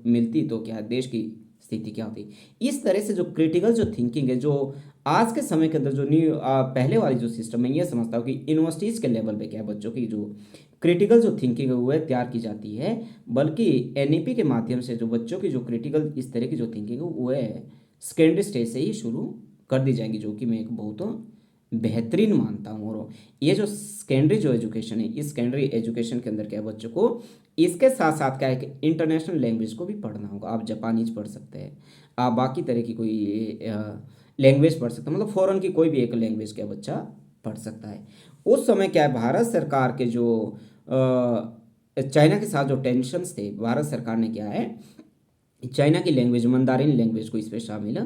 मिलती तो क्या है देश की स्थिति क्या होती। इस तरह से जो क्रिटिकल जो थिंकिंग है जो आज के समय के अंदर जो न्यू पहले वाली जो सिस्टम है ये समझता हूँ कि यूनिवर्सिटीज़ के लेवल पे क्या है बच्चों की जो क्रिटिकल जो थिंकिंग है वह तैयार की जाती है, बल्कि एनईपी के माध्यम से जो बच्चों की जो क्रिटिकल इस तरह की जो थिंकिंग है वह सेकेंडरी स्टेज से ही शुरू कर दी जाएंगी, जो कि मैं एक बहुत बेहतरीन मानता हूँ। और ये जो सेकेंडरी जो एजुकेशन है, इस सेकेंडरी एजुकेशन के अंदर क्या है, बच्चों को इसके साथ साथ क्या है कि इंटरनेशनल लैंग्वेज को भी पढ़ना होगा। आप जापानीज पढ़ सकते हैं, आप बाकी तरह की कोई लैंग्वेज पढ़ सकते हैं, मतलब फॉरेन की कोई भी एक लैंग्वेज क्या बच्चा पढ़ सकता है। उस समय क्या है, भारत सरकार के जो चाइना के साथ जो टेंशन्स थे, भारत सरकार ने क्या है चाइना की लैंग्वेज मंदारिन लैंग्वेज को इस पर शामिल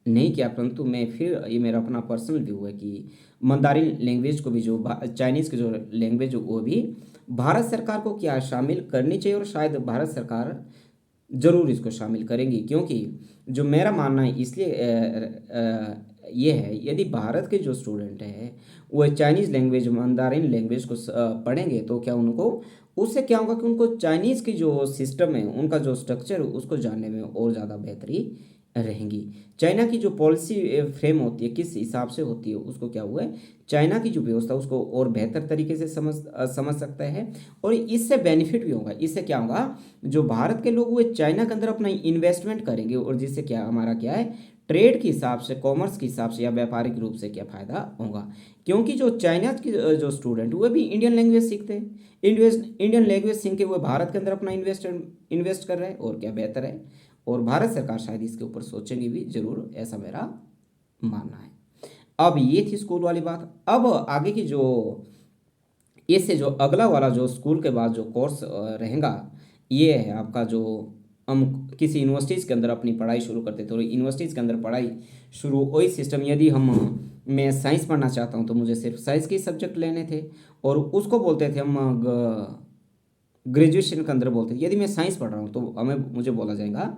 नहीं किया। परंतु मैं फिर, ये मेरा अपना पर्सनल व्यू है कि मंदारिन लैंग्वेज को भी, जो चाइनीज़ की जो लैंग्वेज वो भी भारत सरकार को क्या शामिल करनी चाहिए, और शायद भारत सरकार ज़रूर इसको शामिल करेंगी। क्योंकि जो मेरा मानना है इसलिए ये है, यदि भारत के जो स्टूडेंट हैं वो चाइनीज़ लैंग्वेज मंदारिन लैंग्वेज को पढ़ेंगे तो क्या उनको, उससे क्या होगा कि उनको चाइनीज़ की जो सिस्टम है, उनका जो स्ट्रक्चर है, उसको जानने में और ज़्यादा बेहतरी रहेंगी। चाइना की जो पॉलिसी फ्रेम होती है, किस हिसाब से होती है, उसको क्या हुआ है, चाइना की जो व्यवस्था उसको और बेहतर तरीके से समझ सकता है। और इससे बेनिफिट भी होगा। इससे क्या होगा, जो भारत के लोग वो चाइना के अंदर अपना इन्वेस्टमेंट करेंगे, और जिससे क्या हमारा क्या है, ट्रेड के हिसाब से, कॉमर्स के हिसाब से या व्यापारिक रूप से क्या फ़ायदा होगा। क्योंकि जो चाइना की जो स्टूडेंट वो भी इंडियन लैंग्वेज सीखते हैं, इंडियन लैंग्वेज सीख के वो भारत के अंदर अपना इन्वेस्ट कर रहे हैं, और क्या बेहतर है। और भारत सरकार शायद इसके ऊपर सोचेंगी भी ज़रूर, ऐसा मेरा मानना है। अब ये थी स्कूल वाली बात। अब आगे की जो, इससे जो अगला वाला जो स्कूल के बाद जो कोर्स रहेगा, ये है आपका जो हम किसी यूनिवर्सिटीज़ के अंदर अपनी पढ़ाई शुरू करते थे, और यूनिवर्सिटीज़ के अंदर पढ़ाई शुरू, वही सिस्टम, यदि मैं साइंस पढ़ना चाहता हूँ तो मुझे सिर्फ साइंस के सब्जेक्ट लेने थे, और उसको बोलते थे हम ग्रेजुएशन के अंदर बोलते थे। यदि मैं साइंस पढ़ रहा हूँ तो मुझे बोला जाएगा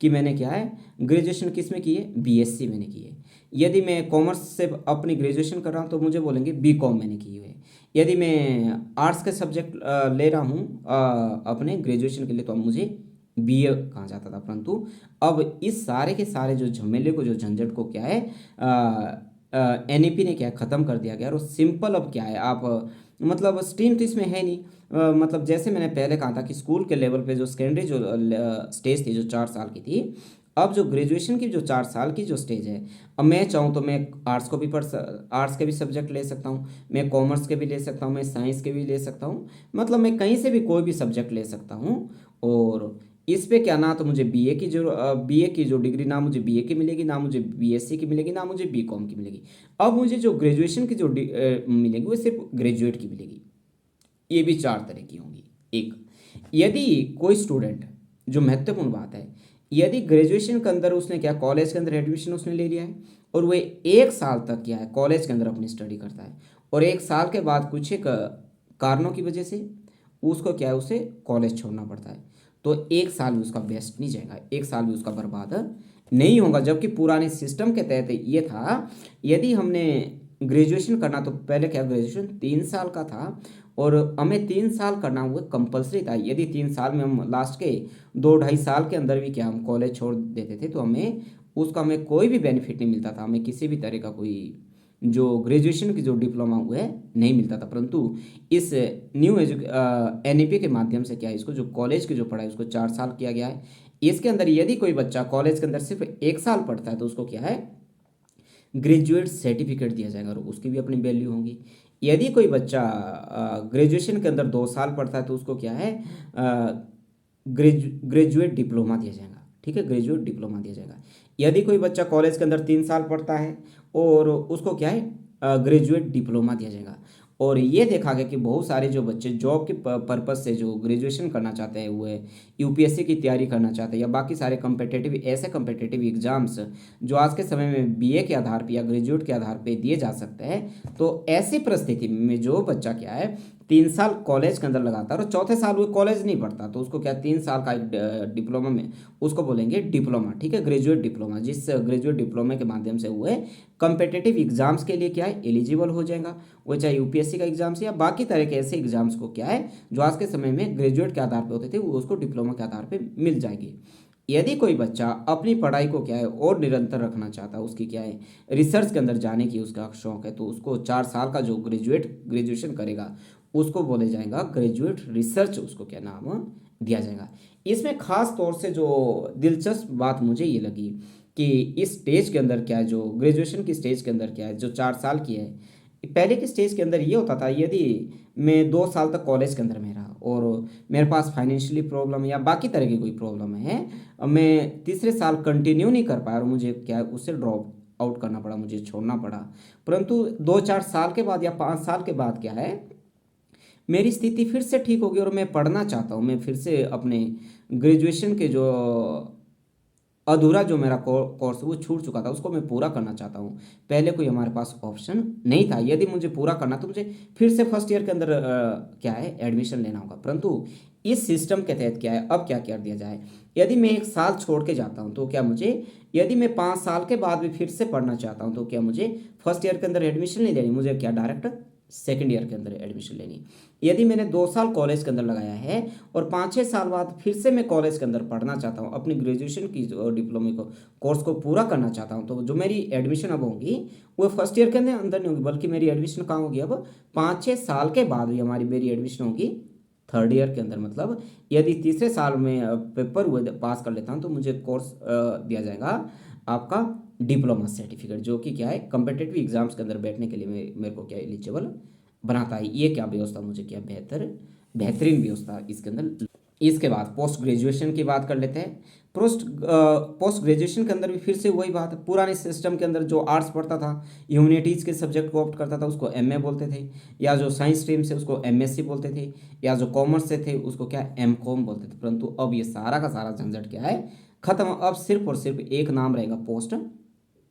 कि मैंने क्या है, ग्रेजुएशन किस में की है, बीएससी मैंने की है। यदि मैं कॉमर्स से अपनी ग्रेजुएशन कर रहा हूँ तो मुझे बोलेंगे बीकॉम मैंने की है। यदि मैं आर्ट्स के सब्जेक्ट ले रहा हूँ अपने ग्रेजुएशन के लिए, तो अब मुझे बीए कहा जाता था। परंतु अब इस सारे के सारे जो झमेले को, जो झंझट को क्या है, एनईपी ने क्या ख़त्म कर दिया गया। और सिंपल अब क्या है, आप मतलब स्ट्रीम तो इसमें है नहीं। मतलब जैसे मैंने पहले कहा था कि स्कूल के लेवल पे जो सेकेंडरी जो स्टेज थी, जो 4 साल की थी, अब जो ग्रेजुएशन की जो 4 साल की जो स्टेज है, अब मैं चाहूँ तो मैं आर्ट्स को भी आर्ट्स के भी सब्जेक्ट ले सकता हूँ, मैं कॉमर्स के भी ले सकता हूँ, मैं साइंस के भी ले सकता हूँ, मतलब मैं कहीं से भी कोई भी सब्जेक्ट ले सकता हूँ। और इस पे क्या, ना तो मुझे बीए की जो डिग्री, ना मुझे बीए की मिलेगी, ना मुझे बीएससी की मिलेगी, ना मुझे बीकॉम की मिलेगी। अब मुझे जो ग्रेजुएशन की जो मिलेगी वो सिर्फ ग्रेजुएट की मिलेगी। ये भी 4 तरह की होंगी। एक, यदि कोई स्टूडेंट, जो महत्वपूर्ण बात है, यदि ग्रेजुएशन के अंदर उसने क्या, कॉलेज के अंदर एडमिशन उसने ले लिया है, और वह 1 साल तक क्या है कॉलेज के अंदर अपनी स्टडी करता है, और 1 साल के बाद कुछ एक कारणों की वजह से उसको क्या है, उसे कॉलेज छोड़ना पड़ता है, तो 1 साल भी उसका वेस्ट नहीं जाएगा, 1 साल भी उसका बर्बाद नहीं होगा। जबकि पुराने सिस्टम के तहत ये था, यदि हमने ग्रेजुएशन करना तो पहले क्या, ग्रेजुएशन 3 साल का था, और हमें 3 साल करना हुआ कंपलसरी था। यदि 3 साल में हम लास्ट के 2-2.5 साल के अंदर भी क्या हम कॉलेज छोड़ देते थे, तो हमें कोई भी बेनिफिट नहीं मिलता था, हमें किसी भी तरह का कोई जो ग्रेजुएशन की जो डिप्लोमा हुआ है नहीं मिलता था। परंतु इस न्यू एनईपी के माध्यम से क्या है, इसको जो कॉलेज की जो पढ़ाई उसको 4 साल किया गया है। इसके अंदर यदि कोई बच्चा कॉलेज के अंदर सिर्फ 1 साल पढ़ता है तो उसको क्या है, ग्रेजुएट सर्टिफिकेट दिया जाएगा, और उसकी भी अपनी वैल्यू होगी। यदि कोई बच्चा ग्रेजुएशन के अंदर 2 साल पढ़ता है तो उसको क्या है, ग्रेजुएट डिप्लोमा दिया जाएगा। ठीक है, ग्रेजुएट डिप्लोमा दिया जाएगा। यदि कोई बच्चा कॉलेज के अंदर 3 साल पढ़ता है और उसको क्या है, ग्रेजुएट डिप्लोमा दिया जाएगा। और ये देखा गया कि बहुत सारे जो बच्चे जॉब के पर्पज़ से जो ग्रेजुएशन करना चाहते हैं, वो यूपीएससी की तैयारी करना चाहते हैं, या बाकी सारे ऐसे कम्पिटिटिव एग्जाम्स जो आज के समय में बीए के आधार पर या ग्रेजुएट के आधार पर दिए जा सकते हैं, तो ऐसी परिस्थिति में जो बच्चा क्या है 3 साल कॉलेज के अंदर लगाता है और चौथे साल वो कॉलेज नहीं पढ़ता, तो उसको क्या 3 साल का एक डिप्लोमा में उसको बोलेंगे डिप्लोमा। ठीक है, ग्रेजुएट डिप्लोमा, जिस ग्रेजुएट डिप्लोमा के माध्यम से वो कंपिटिटिव एग्जाम्स के लिए क्या है एलिजिबल हो जाएगा। वो चाहे यूपीएससी का एग्जाम से या बाकी तरह के ऐसे एग्जाम्स को क्या है जो आज के समय में ग्रेजुएट के आधार पर होते थे, वो उसको डिप्लोमा के आधार पर मिल जाएगी। यदि कोई बच्चा अपनी पढ़ाई को क्या है और निरंतर रखना चाहता है, उसकी क्या है रिसर्च के अंदर जाने की उसका शौक है, तो उसको 4 साल का जो ग्रेजुएशन करेगा उसको बोले जाएगा ग्रेजुएट रिसर्च, उसको क्या नाम दिया जाएगा। इसमें खास तौर से जो दिलचस्प बात मुझे ये लगी कि इस स्टेज के अंदर क्या है, जो ग्रेजुएशन की स्टेज के अंदर क्या है, जो 4 साल की है। पहले की स्टेज के अंदर ये होता था, यदि मैं 2 साल तक कॉलेज के अंदर में रहा और मेरे पास फाइनेंशियली प्रॉब्लम या बाकी तरह की कोई प्रॉब्लम है, मैं तीसरे साल कंटिन्यू नहीं कर पाया और मुझे क्या है उससे ड्रॉप आउट करना पड़ा, मुझे छोड़ना पड़ा। परंतु 2-4 साल के बाद या 5 साल के बाद क्या है, मेरी स्थिति फिर से ठीक होगी और मैं पढ़ना चाहता हूँ। मैं फिर से अपने ग्रेजुएशन के जो अधूरा जो मेरा कोर्स वो छूट चुका था उसको मैं पूरा करना चाहता हूँ। पहले कोई हमारे पास ऑप्शन नहीं था, यदि मुझे पूरा करना तो मुझे फिर से फर्स्ट ईयर के अंदर क्या है एडमिशन लेना होगा। परंतु इस सिस्टम के तहत क्या है, अब क्या कर दिया जाए, यदि मैं 1 साल छोड़ के जाता हूँ तो क्या मुझे, यदि मैं 5 साल के बाद भी फिर से पढ़ना चाहता हूँ तो क्या मुझे फर्स्ट ईयर के अंदर एडमिशन नहीं लेनी, मुझे क्या डायरेक्ट सेकेंड ईयर के अंदर एडमिशन लेनी। यदि मैंने 2 साल कॉलेज के अंदर लगाया है और 5-6 साल बाद फिर से मैं कॉलेज के अंदर पढ़ना चाहता हूँ, अपनी ग्रेजुएशन की जो डिप्लोमे को कोर्स को पूरा करना चाहता हूँ, तो जो मेरी एडमिशन अब होगी वो फर्स्ट ईयर के अंदर अंदर नहीं होगी, बल्कि मेरी एडमिशन कहाँ होगी, अब 5-6 साल के बाद भी हमारी मेरी एडमिशन होगी थर्ड ईयर के अंदर। मतलब यदि तीसरे साल में पेपर हुए पास कर लेता हूँ तो मुझे कोर्स दिया जाएगा आपका डिप्लोमा सर्टिफिकेट, जो कि क्या है कम्पिटिटिव एग्जाम्स के अंदर बैठने के लिए मेरे को क्या एलिजिबल बनाता है। ये क्या व्यवस्था मुझे क्या बेहतरीन व्यवस्था इसके अंदर। इसके बाद पोस्ट ग्रेजुएशन की बात कर लेते हैं। पोस्ट ग्रेजुएशन के अंदर भी फिर से वही बात, पुराने सिस्टम के अंदर जो आर्ट्स पढ़ता था, ह्यूमैनिटीज़ के सब्जेक्ट को ऑप्ट करता था उसको एमए बोलते थे, या जो साइंस स्ट्रीम से उसको एमएससी बोलते थे, या जो कॉमर्स से थे उसको क्या एमकॉम बोलते थे। परंतु अब ये सारा का सारा झंझट क्या है खत्म, अब सिर्फ और सिर्फ एक नाम रहेगा पोस्ट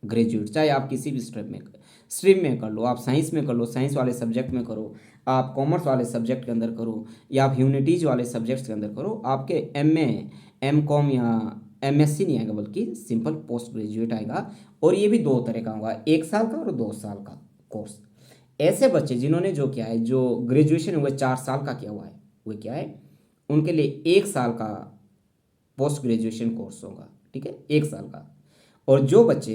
ग्रेजुएट। चाहे आप किसी भी स्ट्रीम में कर लो, आप साइंस में कर लो, साइंस वाले सब्जेक्ट में करो, आप कॉमर्स वाले सब्जेक्ट के अंदर करो, या आप ह्यूमैनिटीज वाले सब्जेक्ट्स के अंदर करो, आपके एमए एमकॉम या एमएससी नहीं आएगा, बल्कि सिंपल पोस्ट ग्रेजुएट आएगा। और ये भी 2 तरह का होगा, 1 साल का और 2 साल का कोर्स। ऐसे बच्चे जिन्होंने जो क्या है, जो ग्रेजुएशन हुए 4 साल का किया हुआ है, वो क्या है उनके लिए 1 साल का पोस्ट ग्रेजुएशन कोर्स होगा, ठीक है, 1 साल का। और जो बच्चे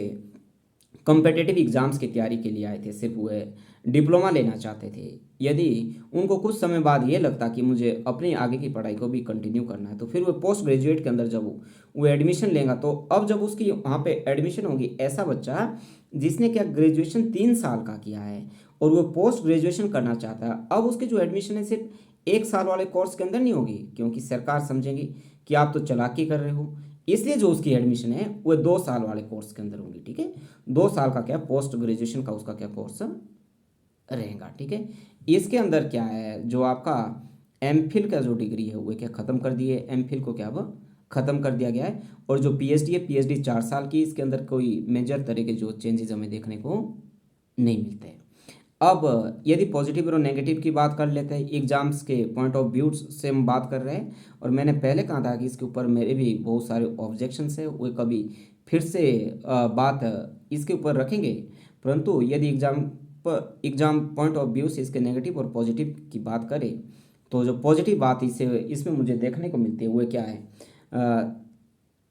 कॉम्पिटिटिव एग्जाम्स की तैयारी के लिए आए थे, सिर्फ वे डिप्लोमा लेना चाहते थे, यदि उनको कुछ समय बाद ये लगता कि मुझे अपनी आगे की पढ़ाई को भी कंटिन्यू करना है, तो फिर वो पोस्ट ग्रेजुएट के अंदर जब वो एडमिशन लेगा, तो अब जब उसकी वहाँ पे एडमिशन होगी, ऐसा बच्चा जिसने क्या ग्रेजुएशन 3 साल का किया है और वो पोस्ट ग्रेजुएशन करना चाहता है, अब उसकी जो एडमिशन है सिर्फ 1 साल वाले कोर्स के अंदर नहीं होगी, क्योंकि सरकार समझेगी कि आप तो चालाकी कर रहे हो, इसलिए जो उसकी एडमिशन है वो 2 साल वाले कोर्स के अंदर होंगी, ठीक है। 2 साल का क्या पोस्ट ग्रेजुएशन का उसका क्या कोर्स रहेगा, ठीक है। इसके अंदर क्या है, जो आपका एमफिल का जो डिग्री है वो क्या ख़त्म कर दिए, एमफिल को क्या अब ख़त्म कर दिया गया है। और जो पीएचडी है, पीएचडी 4 साल की, इसके अंदर कोई मेजर तरह के जो चेंजेस हमें देखने को नहीं मिलते हैं। अब यदि पॉजिटिव और नेगेटिव की बात कर लेते हैं, एग्जाम्स के पॉइंट ऑफ व्यू से हम बात कर रहे हैं, और मैंने पहले कहा था कि इसके ऊपर मेरे भी बहुत सारे ऑब्जेक्शंस है, वो कभी फिर से बात इसके ऊपर रखेंगे। परंतु यदि एग्जाम पॉइंट ऑफ व्यू से इसके नेगेटिव और पॉजिटिव की बात करें, तो जो पॉजिटिव बात इसमें मुझे देखने को मिलती है वो क्या है,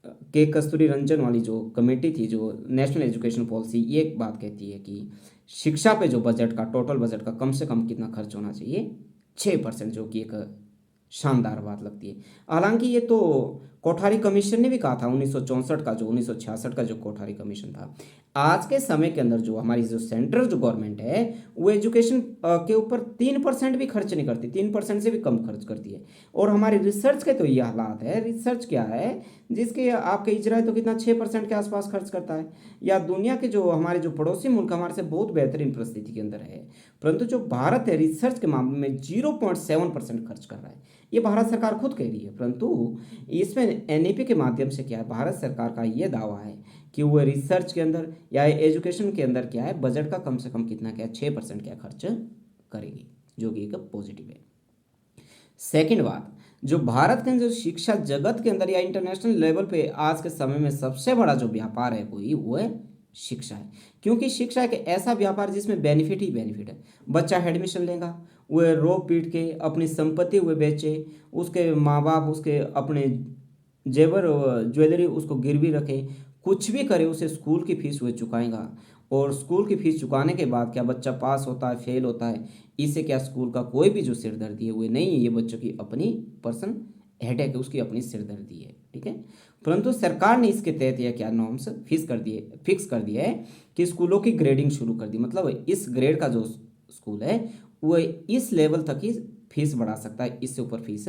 के कस्तूरी रंजन वाली जो कमेटी थी, जो नेशनल एजुकेशन पॉलिसी, ये एक बात कहती है कि शिक्षा पे जो बजट का, टोटल बजट का कम से कम कितना खर्च होना चाहिए, 6%, जो कि एक शानदार बात लगती है। हालांकि ये तो कोठारी कमीशन ने भी कहा था, 1964 का, जो 1966 का जो कोठारी कमीशन था। आज के समय के अंदर जो हमारी जो सेंट्रल जो गवर्नमेंट है वो एजुकेशन के ऊपर 3% भी खर्च नहीं करती, 3% से भी कम खर्च करती है। और हमारी रिसर्च के तो ये हालात है, रिसर्च क्या है जिसके आपके इजराइल तो कितना 6% के आसपास खर्च करता है, या दुनिया के जो हमारे जो पड़ोसी मुल्क हमारे से बहुत बेहतरीन परिस्थिति के अंदर है, परंतु जो भारत है रिसर्च के मामले में 0.7% खर्च कर रहा है। ये भारत सरकार खुद कह रही है, परंतु इसमें एनईपी के माध्यम से क्या है, भारत सरकार का ये दावा है कि वो रिसर्च के अंदर या एजुकेशन के अंदर क्या है, बजट का कम से कम कितना क्या 6% क्या खर्च करेगी, जो कि एक पॉजिटिव है। सेकंड बात, जो भारत के जो शिक्षा जगत के अंदर या इंटरनेशनल लेवल पे आज के समय में सबसे बड़ा जो व्यापार है कोई, वो है शिक्षा है। क्योंकि शिक्षा एक ऐसा व्यापार जिसमें बेनिफिट ही बेनिफिट है। बच्चा एडमिशन लेगा, वह रो पीट के अपनी संपत्ति हुए बेचे, उसके माँ बाप उसके अपने जेवर ज्वेलरी उसको गिरवी रखे, कुछ भी करे, उसे स्कूल की फीस वह चुकाएगा। और स्कूल की फीस चुकाने के बाद क्या बच्चा पास होता है, फेल होता है, इससे क्या स्कूल का कोई भी जो सिरदर्दी है वो नहीं है, ये बच्चों की अपनी पर्सन हेडेक है, उसकी अपनी सिरदर्दी है, ठीक है। परंतु सरकार ने इसके तहत यह क्या नॉर्म्स फिक्स कर दिया है कि स्कूलों की ग्रेडिंग शुरू कर दी। मतलब इस ग्रेड का जो स्कूल है वो इस लेवल तक ही फीस बढ़ा सकता है, इससे ऊपर फीस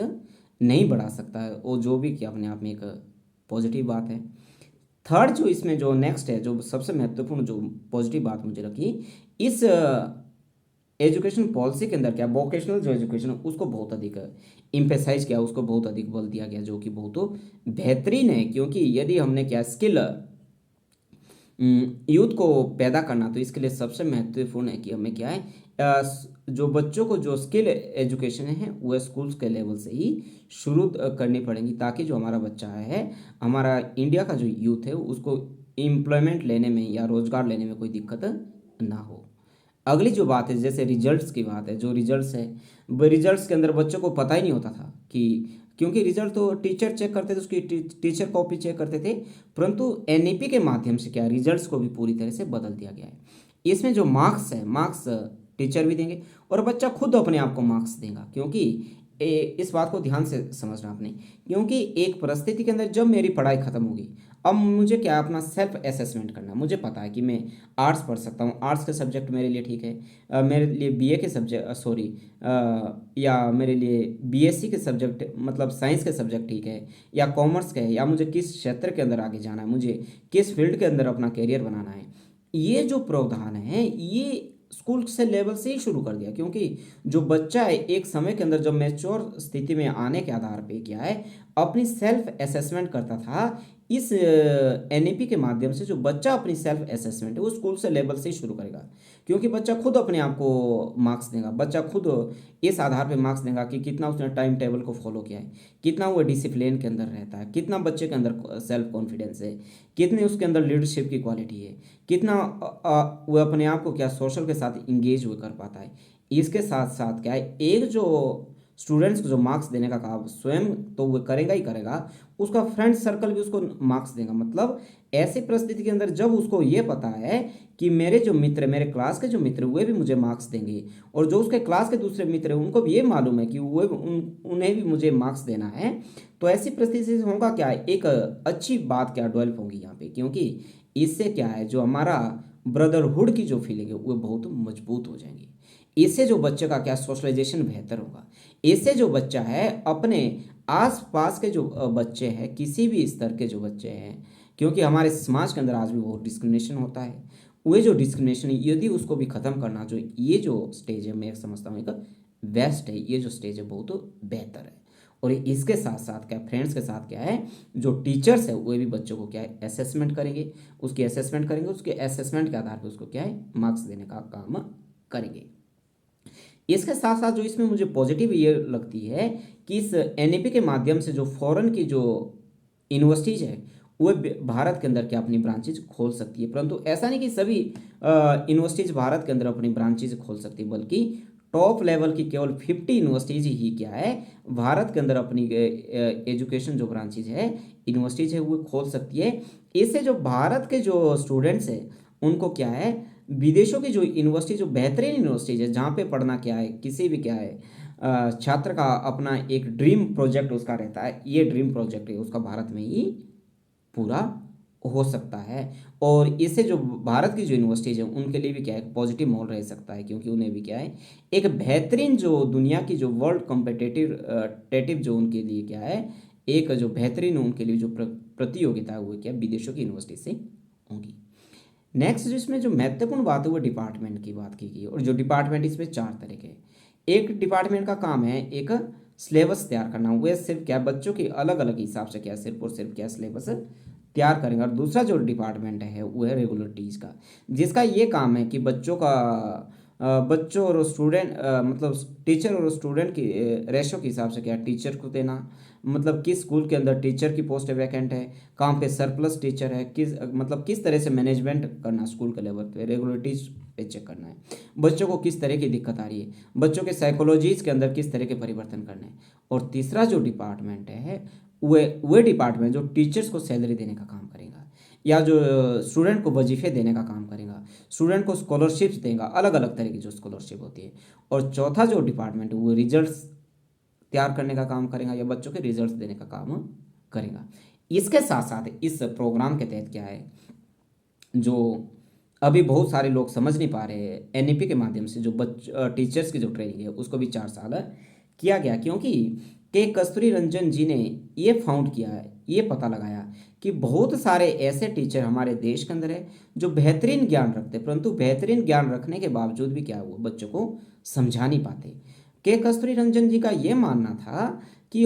नहीं बढ़ा सकता है, और जो भी कि अपने आप में एक पॉजिटिव बात है। थर्ड जो इसमें जो नेक्स्ट है, जो सबसे महत्वपूर्ण जो पॉजिटिव बात मुझे लगी, इस एजुकेशन पॉलिसी के अंदर क्या वोकेशनल जो एजुकेशन है उसको बहुत अधिक इम्फेसाइज किया, उसको बहुत अधिक बल दिया गया, जो कि बहुत बेहतरीन है। क्योंकि यदि हमने क्या स्किल यूथ को पैदा करना, तो इसके लिए सबसे महत्वपूर्ण है कि हमें क्या है जो बच्चों को जो स्किल एजुकेशन है वह स्कूल्स के लेवल से ही शुरू करनी पड़ेगी, ताकि जो हमारा बच्चा है, हमारा इंडिया का जो यूथ है, उसको एम्प्लॉयमेंट लेने में या रोजगार लेने में कोई दिक्कत ना हो। अगली जो बात है, जैसे रिजल्ट्स की बात है, जो रिजल्ट्स है, रिजल्ट्स के अंदर बच्चों को पता ही नहीं होता था कि, क्योंकि रिजल्ट तो टीचर चेक करते थे, उसकी टीचर कॉपी चेक करते थे। परंतु एनईपी के माध्यम से क्या रिजल्ट्स को भी पूरी तरह से बदल दिया गया है। इसमें जो मार्क्स है, मार्क्स टीचर भी देंगे और बच्चा खुद अपने आप को मार्क्स देगा। क्योंकि इस बात को ध्यान से समझना आपने, क्योंकि एक परिस्थिति के अंदर जब मेरी पढ़ाई खत्म होगी, अब मुझे क्या अपना सेल्फ असेसमेंट करना है। मुझे पता है कि मैं आर्ट्स पढ़ सकता हूँ, आर्ट्स के सब्जेक्ट मेरे लिए ठीक है, मेरे लिए बीए के सब्जेक्ट सॉरी या मेरे लिए बीएससी के सब्जेक्ट मतलब साइंस के सब्जेक्ट ठीक है, या कॉमर्स के है, या मुझे किस क्षेत्र के अंदर आगे जाना है, मुझे किस फील्ड के अंदर अपना करियर बनाना है। ये जो प्रावधान है ये स्कूल से लेवल से ही शुरू कर दिया। क्योंकि जो बच्चा है एक समय के अंदर जब मैच्योर स्थिति में आने के आधार पे क्या है अपनी सेल्फ असेसमेंट करता था, इस एनईपी के माध्यम से जो बच्चा अपनी सेल्फ असेसमेंट है वो स्कूल से लेवल से ही शुरू करेगा। क्योंकि बच्चा खुद अपने आप को मार्क्स देगा, बच्चा खुद इस आधार पे मार्क्स देगा कि कितना उसने टाइम टेबल को फॉलो किया है, कितना वो डिसिप्लिन के अंदर रहता है, कितना बच्चे के अंदर सेल्फ कॉन्फिडेंस है, कितने उसके अंदर लीडरशिप की क्वालिटी है, कितना वो अपने आप को क्या सोशल के साथ इंगेज हुए कर पाता है। इसके साथ साथ क्या है एक जो स्टूडेंट्स को जो मार्क्स देने का काम स्वयं तो वो करेगा ही करेगा, उसका फ्रेंड सर्कल भी उसको मार्क्स देगा। मतलब ऐसी परिस्थिति के अंदर जब उसको ये पता है कि मेरे जो मित्र, मेरे क्लास के जो मित्र वे भी मुझे मार्क्स देंगे, और जो उसके क्लास के दूसरे मित्र हैं उनको भी ये मालूम है कि उन्हें भी मुझे मार्क्स देना है, तो ऐसी परिस्थिति से होगा क्या है एक अच्छी बात क्या डेवलप होगी यहाँ पे। क्योंकि इससे क्या है जो हमारा ब्रदरहुड की जो फीलिंग है वो बहुत मजबूत हो जाएंगी। इससे जो बच्चे का क्या सोशलाइजेशन बेहतर होगा। इससे जो बच्चा है अपने आस पास के जो बच्चे हैं, किसी भी स्तर के जो बच्चे हैं, क्योंकि हमारे समाज के अंदर आज भी बहुत डिस्क्रिमिनेशन होता है, वो जो डिस्क्रिमिनेशन यदि उसको भी ख़त्म करना, जो ये जो स्टेज है मैं समझता हूँ एक बेस्ट है, ये जो स्टेज है बहुत बेहतर है। और इसके साथ साथ क्या फ्रेंड्स के साथ क्या है जो टीचर्स है वो भी बच्चों को क्या है असेसमेंट करेंगे, उसके असेसमेंट के आधार पर उसको क्या है मार्क्स देने का काम करेंगे। इसके साथ साथ जो इसमें मुझे पॉजिटिव ये लगती है कि इस एनईपी के माध्यम से जो फॉरेन की जो यूनिवर्सिटीज़ है वो भारत के अंदर क्या अपनी ब्रांचेज खोल सकती है। परंतु ऐसा नहीं कि सभी यूनिवर्सिटीज़ भारत के अंदर अपनी ब्रांचेज खोल सकती है, बल्कि टॉप लेवल की केवल 50 यूनिवर्सिटीज़ ही क्या है भारत के अंदर अपनी एजुकेशन जो ब्रांचेज है, यूनिवर्सिटीज़ है वो खोल सकती है। इससे जो भारत के जो स्टूडेंट्स हैं उनको क्या है विदेशों की जो यूनिवर्सिटी, जो बेहतरीन यूनिवर्सिटीज है जहाँ पे पढ़ना क्या है किसी भी क्या है छात्र का अपना एक ड्रीम प्रोजेक्ट उसका रहता है, ये ड्रीम प्रोजेक्ट है उसका भारत में ही पूरा हो सकता है। और इससे जो भारत की जो यूनिवर्सिटीज है उनके लिए भी क्या है पॉजिटिव माहौल रह सकता है, क्योंकि उन्हें भी क्या है एक बेहतरीन जो दुनिया की जो वर्ल्ड कॉम्पिटिटिव जो उनके लिए क्या है एक जो बेहतरीन उनके लिए जो प्रतियोगिता है वो क्या विदेशों की यूनिवर्सिटी से होंगी। नेक्स्ट जिसमें जो महत्वपूर्ण बात है वो डिपार्टमेंट की बात की गई, और जो डिपार्टमेंट इसमें 4 तरह के। एक डिपार्टमेंट का काम है एक सिलेबस तैयार करना, वह सिर्फ क्या बच्चों के अलग अलग हिसाब से क्या सिर्फ और सिर्फ क्या सिलेबस तैयार करेंगे। और दूसरा जो डिपार्टमेंट है वो है रेगुलरिटीज़ का, जिसका ये काम है कि बच्चों और स्टूडेंट मतलब टीचर और स्टूडेंट की रेशो के हिसाब से क्या टीचर को देना, मतलब किस स्कूल के अंदर टीचर की पोस्ट वैकेंट है, कहाँ पे सरप्लस टीचर है, किस तरह से मैनेजमेंट करना स्कूल के लेवल पे, रेगुलरिटीज पे चेक करना है, बच्चों को किस तरह की दिक्कत आ रही है, बच्चों के साइकोलॉजीज के अंदर किस तरह के परिवर्तन करने हैं। और तीसरा जो डिपार्टमेंट है वह डिपार्टमेंट जो टीचर्स को सैलरी देने का काम करेगा, या जो स्टूडेंट को वजीफे देने का काम करेगा, स्टूडेंट को स्कॉलरशिप्स देगा, अलग अलग तरह की जो स्कॉलरशिप होती है। और चौथा जो डिपार्टमेंट है वो रिजल्ट्स तैयार करने का काम करेगा या बच्चों के रिजल्ट देने का काम करेगा। इसके साथ साथ इस प्रोग्राम के तहत क्या है, जो अभी बहुत सारे लोग समझ नहीं पा रहे हैं, एनईपी के माध्यम से जो टीचर्स की जो ट्रेनिंग है उसको भी 4 साल किया गया, क्योंकि के कस्तूरी रंजन जी ने ये फाउंड किया है, ये पता लगाया कि बहुत सारे ऐसे टीचर हमारे देश के अंदर है जो बेहतरीन ज्ञान रखते, परंतु बेहतरीन ज्ञान रखने के बावजूद भी क्या हुआ, बच्चों को समझा नहीं पाते। के कस्तूरी रंजन जी का ये मानना था कि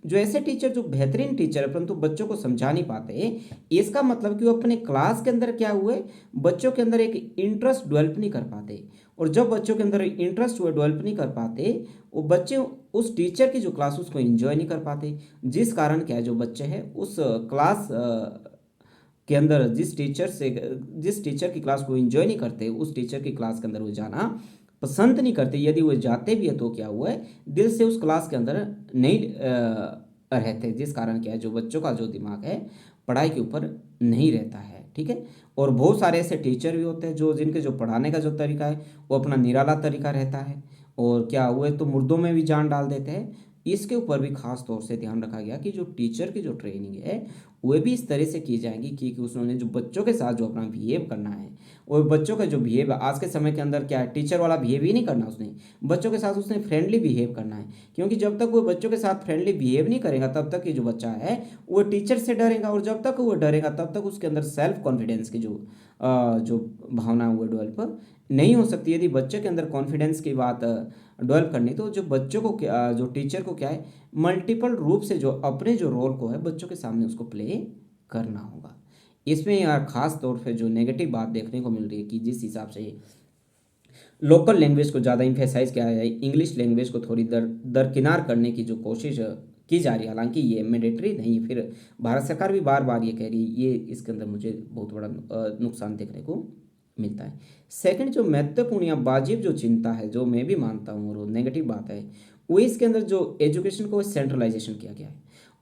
जो ऐसे टीचर जो बेहतरीन टीचर है परंतु बच्चों को समझा नहीं पाते, इसका मतलब कि वो अपने क्लास के अंदर क्या हुए, बच्चों के अंदर एक इंटरेस्ट डेवलप नहीं कर पाते, और जब बच्चों के अंदर इंटरेस्ट हुए डेवलप नहीं कर पाते, वो बच्चे उस टीचर की जो क्लास उसको एंजॉय नहीं कर पाते, जिस कारण क्या है, जो बच्चे हैं उस क्लास के अंदर जिस टीचर की क्लास को एंजॉय नहीं करते, उस टीचर की क्लास के अंदर वो जाना पसंद नहीं करते। यदि वो जाते भी है तो क्या हुआ है, दिल से उस क्लास के अंदर नहीं रहते, जिस कारण क्या है, जो बच्चों का जो दिमाग है पढ़ाई के ऊपर नहीं रहता है। ठीक है, और बहुत सारे ऐसे टीचर भी होते हैं जो जिनके जो पढ़ाने का जो तरीका है वो अपना निराला तरीका रहता है, और क्या हुए तो मुर्दों में भी जान डाल देते हैं। इसके ऊपर भी खास तौर से ध्यान रखा गया कि जो टीचर की जो ट्रेनिंग है वो भी इस तरह से की जाएगी कि उसने जो बच्चों के साथ जो अपना बिहेव करना है, और बच्चों का जो बिहेव आज के समय के अंदर क्या है, टीचर वाला बिहेव ही नहीं करना, उसने बच्चों के साथ उसने फ्रेंडली बिहेव करना है, क्योंकि जब तक वो बच्चों के साथ फ्रेंडली बिहेव नहीं करेगा तब तक ये जो बच्चा है वो टीचर से डरेगा, और जब तक वो डरेगा तब तक उसके अंदर सेल्फ कॉन्फिडेंस की जो भावना है वो डेवलप नहीं हो सकती। यदि बच्चे के अंदर कॉन्फिडेंस की बात डेवलप करनी, तो जो बच्चों को क्या, जो टीचर को क्या है, मल्टीपल रूप से जो अपने जो रोल को है बच्चों के सामने उसको प्ले करना होगा। इसमें यार खास तौर पे जो नेगेटिव बात देखने को मिल रही है कि जिस हिसाब से लोकल लैंग्वेज को ज़्यादा इम्फेसाइज किया है, इंग्लिश लैंग्वेज को थोड़ी दरकिनार करने की जो कोशिश की जा रही है, हालांकि ये मैंडेटरी नहीं, फिर भारत सरकार भी बार बार ये कह रही है, ये इसके अंदर मुझे बहुत बड़ा नुकसान देखने को मिलता है। सेकंड, जो महत्वपूर्ण या वाजिब जो चिंता है, जो मैं भी मानता हूँ और नेगेटिव बात है, वो इसके अंदर जो एजुकेशन को सेंट्रलाइजेशन किया गया है,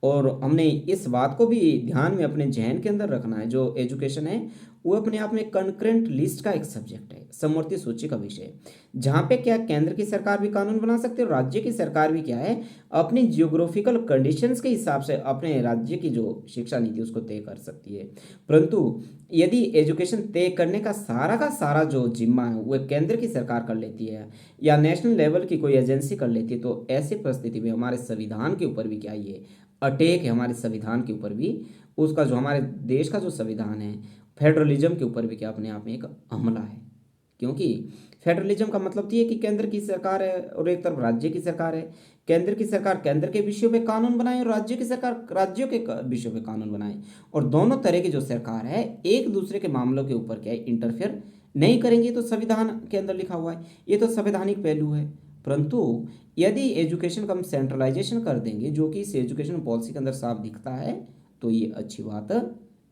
और हमने इस बात को भी ध्यान में अपने जहन के अंदर रखना है, जो एजुकेशन है वो अपने आप में कंकरेंट लिस्ट का एक सब्जेक्ट है, समवर्ती सूची का विषय है, जहाँ पे क्या केंद्र की सरकार भी कानून बना सकती है और राज्य की सरकार भी क्या है, अपनी जियोग्राफिकल कंडीशंस के हिसाब से अपने राज्य की जो शिक्षा नीति उसको तय कर सकती है। परंतु यदि एजुकेशन तय करने का सारा जो जिम्मा है वह केंद्र की सरकार कर लेती है या नेशनल लेवल की कोई एजेंसी कर लेती है, तो ऐसी परिस्थिति में हमारे संविधान के ऊपर भी क्या ये अटैक है, हमारे संविधान के ऊपर भी, उसका जो हमारे देश का जो संविधान है फेडरलिज्म के ऊपर भी क्या अपने आप में एक हमला है। क्योंकि फेडरलिज्म का मतलब तो ये कि केंद्र की सरकार है और एक तरफ राज्य की सरकार है, केंद्र की सरकार केंद्र के विषयों पे कानून बनाए और राज्य की सरकार राज्यों के विषयों पे कानून बनाए, और दोनों तरह की जो सरकार है एक दूसरे के मामलों के ऊपर क्या है इंटरफेयर नहीं करेंगे। तो संविधान के अंदर लिखा हुआ है, ये तो संवैधानिक पहलू है। परंतु यदि एजुकेशन का हम सेंट्रलाइजेशन कर देंगे, जो कि इस एजुकेशन पॉलिसी के अंदर साफ दिखता है, तो ये अच्छी बात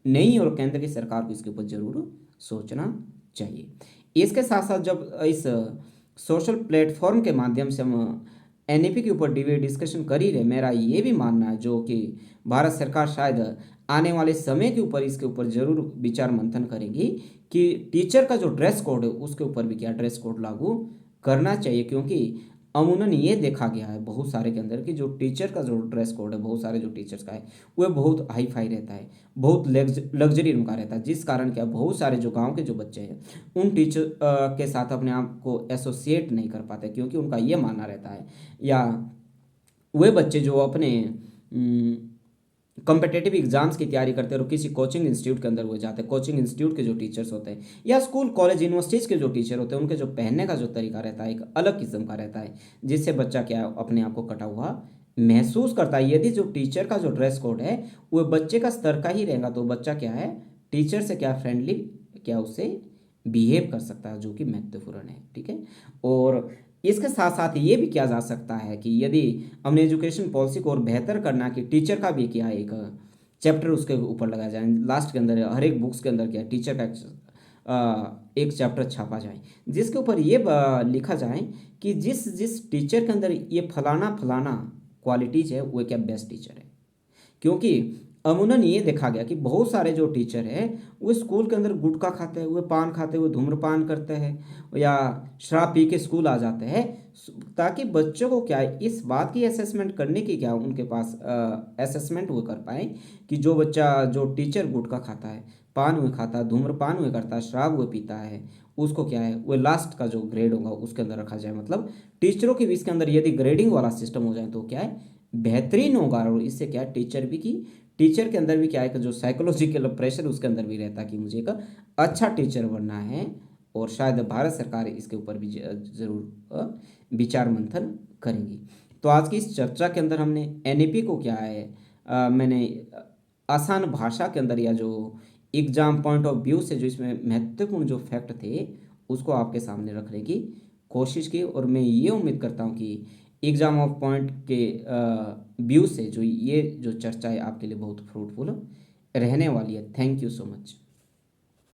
नहीं, और केंद्र की सरकार को इसके ऊपर जरूर सोचना चाहिए। इसके साथ साथ जब इस सोशल प्लेटफॉर्म के माध्यम से हम एनईपी के ऊपर डिबेट डिस्कशन कर ही रहे, मेरा ये भी मानना है जो कि भारत सरकार शायद आने वाले समय के ऊपर इसके ऊपर जरूर विचार मंथन करेंगी कि टीचर का जो ड्रेस कोड है उसके ऊपर भी क्या ड्रेस कोड लागू करना चाहिए, क्योंकि अमूमन ये देखा गया है बहुत सारे के अंदर कि जो टीचर का जो ड्रेस कोड है बहुत सारे जो टीचर्स का है वह बहुत हाई फाई रहता है, बहुत लग्जरी उनका रहता है, जिस कारण क्या बहुत सारे जो गांव के जो बच्चे हैं उन टीचर के साथ अपने आप को एसोसिएट नहीं कर पाते, क्योंकि उनका ये मानना रहता है, या वे बच्चे जो अपने कॉम्पिटेटिव एग्जाम्स की तैयारी करते हैं और किसी कोचिंग इंस्टीट्यूट के अंदर वो जाते हैं, कोचिंग इंस्टीट्यूट के जो टीचर्स होते हैं या स्कूल कॉलेज यूनिवर्सिटीज़ के जो टीचर होते हैं, उनके जो पहनने का जो तरीका रहता है एक अलग किस्म का रहता है, जिससे बच्चा क्या अपने आप को कटा हुआ महसूस करता है। यदि जो टीचर का जो ड्रेस कोड है वो बच्चे का स्तर का ही रहेगा, तो बच्चा क्या है टीचर से क्या फ्रेंडली क्या उससे बिहेव कर सकता है, जो कि महत्वपूर्ण है। ठीक है, और इसके साथ साथ ये भी किया जा सकता है कि यदि हमने एजुकेशन पॉलिसी को और बेहतर करना कि टीचर का भी क्या एक चैप्टर उसके ऊपर लगाया जाए, लास्ट के अंदर हर एक बुक्स के अंदर क्या टीचर का एक चैप्टर छापा जाए, जिसके ऊपर ये लिखा जाए कि जिस जिस टीचर के अंदर ये फलाना फलाना क्वालिटीज़ है वो क्या बेस्ट टीचर है। क्योंकि अमूमन ये देखा गया कि बहुत सारे जो टीचर हैं वो स्कूल के अंदर गुटखा खाते हैं, वो पान खाते हैं, वो धूम्रपान करते हैं या शराब पी के स्कूल आ जाते हैं, ताकि बच्चों को क्या है इस बात की असेसमेंट करने की क्या उनके पास असेसमेंट वो कर पाए कि जो बच्चा जो टीचर गुटखा खाता है, पान हुए खाता है, धूम्रपान हुए करता है, शराब हुए पीता है, उसको क्या है वो लास्ट का जो ग्रेड होगा उसके अंदर रखा जाए। मतलब टीचरों के बीच के अंदर यदि ग्रेडिंग वाला सिस्टम हो जाए तो क्या है बेहतरीन होगा, और इससे क्या है टीचर के अंदर भी क्या है कि जो साइकोलॉजिकल प्रेशर उसके अंदर भी रहता है कि मुझे एक अच्छा टीचर बनना है। और शायद भारत सरकार इसके ऊपर भी ज़रूर विचार मंथन करेंगी। तो आज की इस चर्चा के अंदर हमने एनईपी को क्या है मैंने आसान भाषा के अंदर या जो एग्जाम पॉइंट ऑफ व्यू से जो इसमें महत्वपूर्ण जो फैक्ट थे उसको आपके सामने रखने की कोशिश की, और मैं ये उम्मीद करता हूँ कि एग्जाम ऑफ पॉइंट के व्यू से जो ये जो चर्चा है आपके लिए बहुत फ्रूटफुल रहने वाली है। Thank you so much.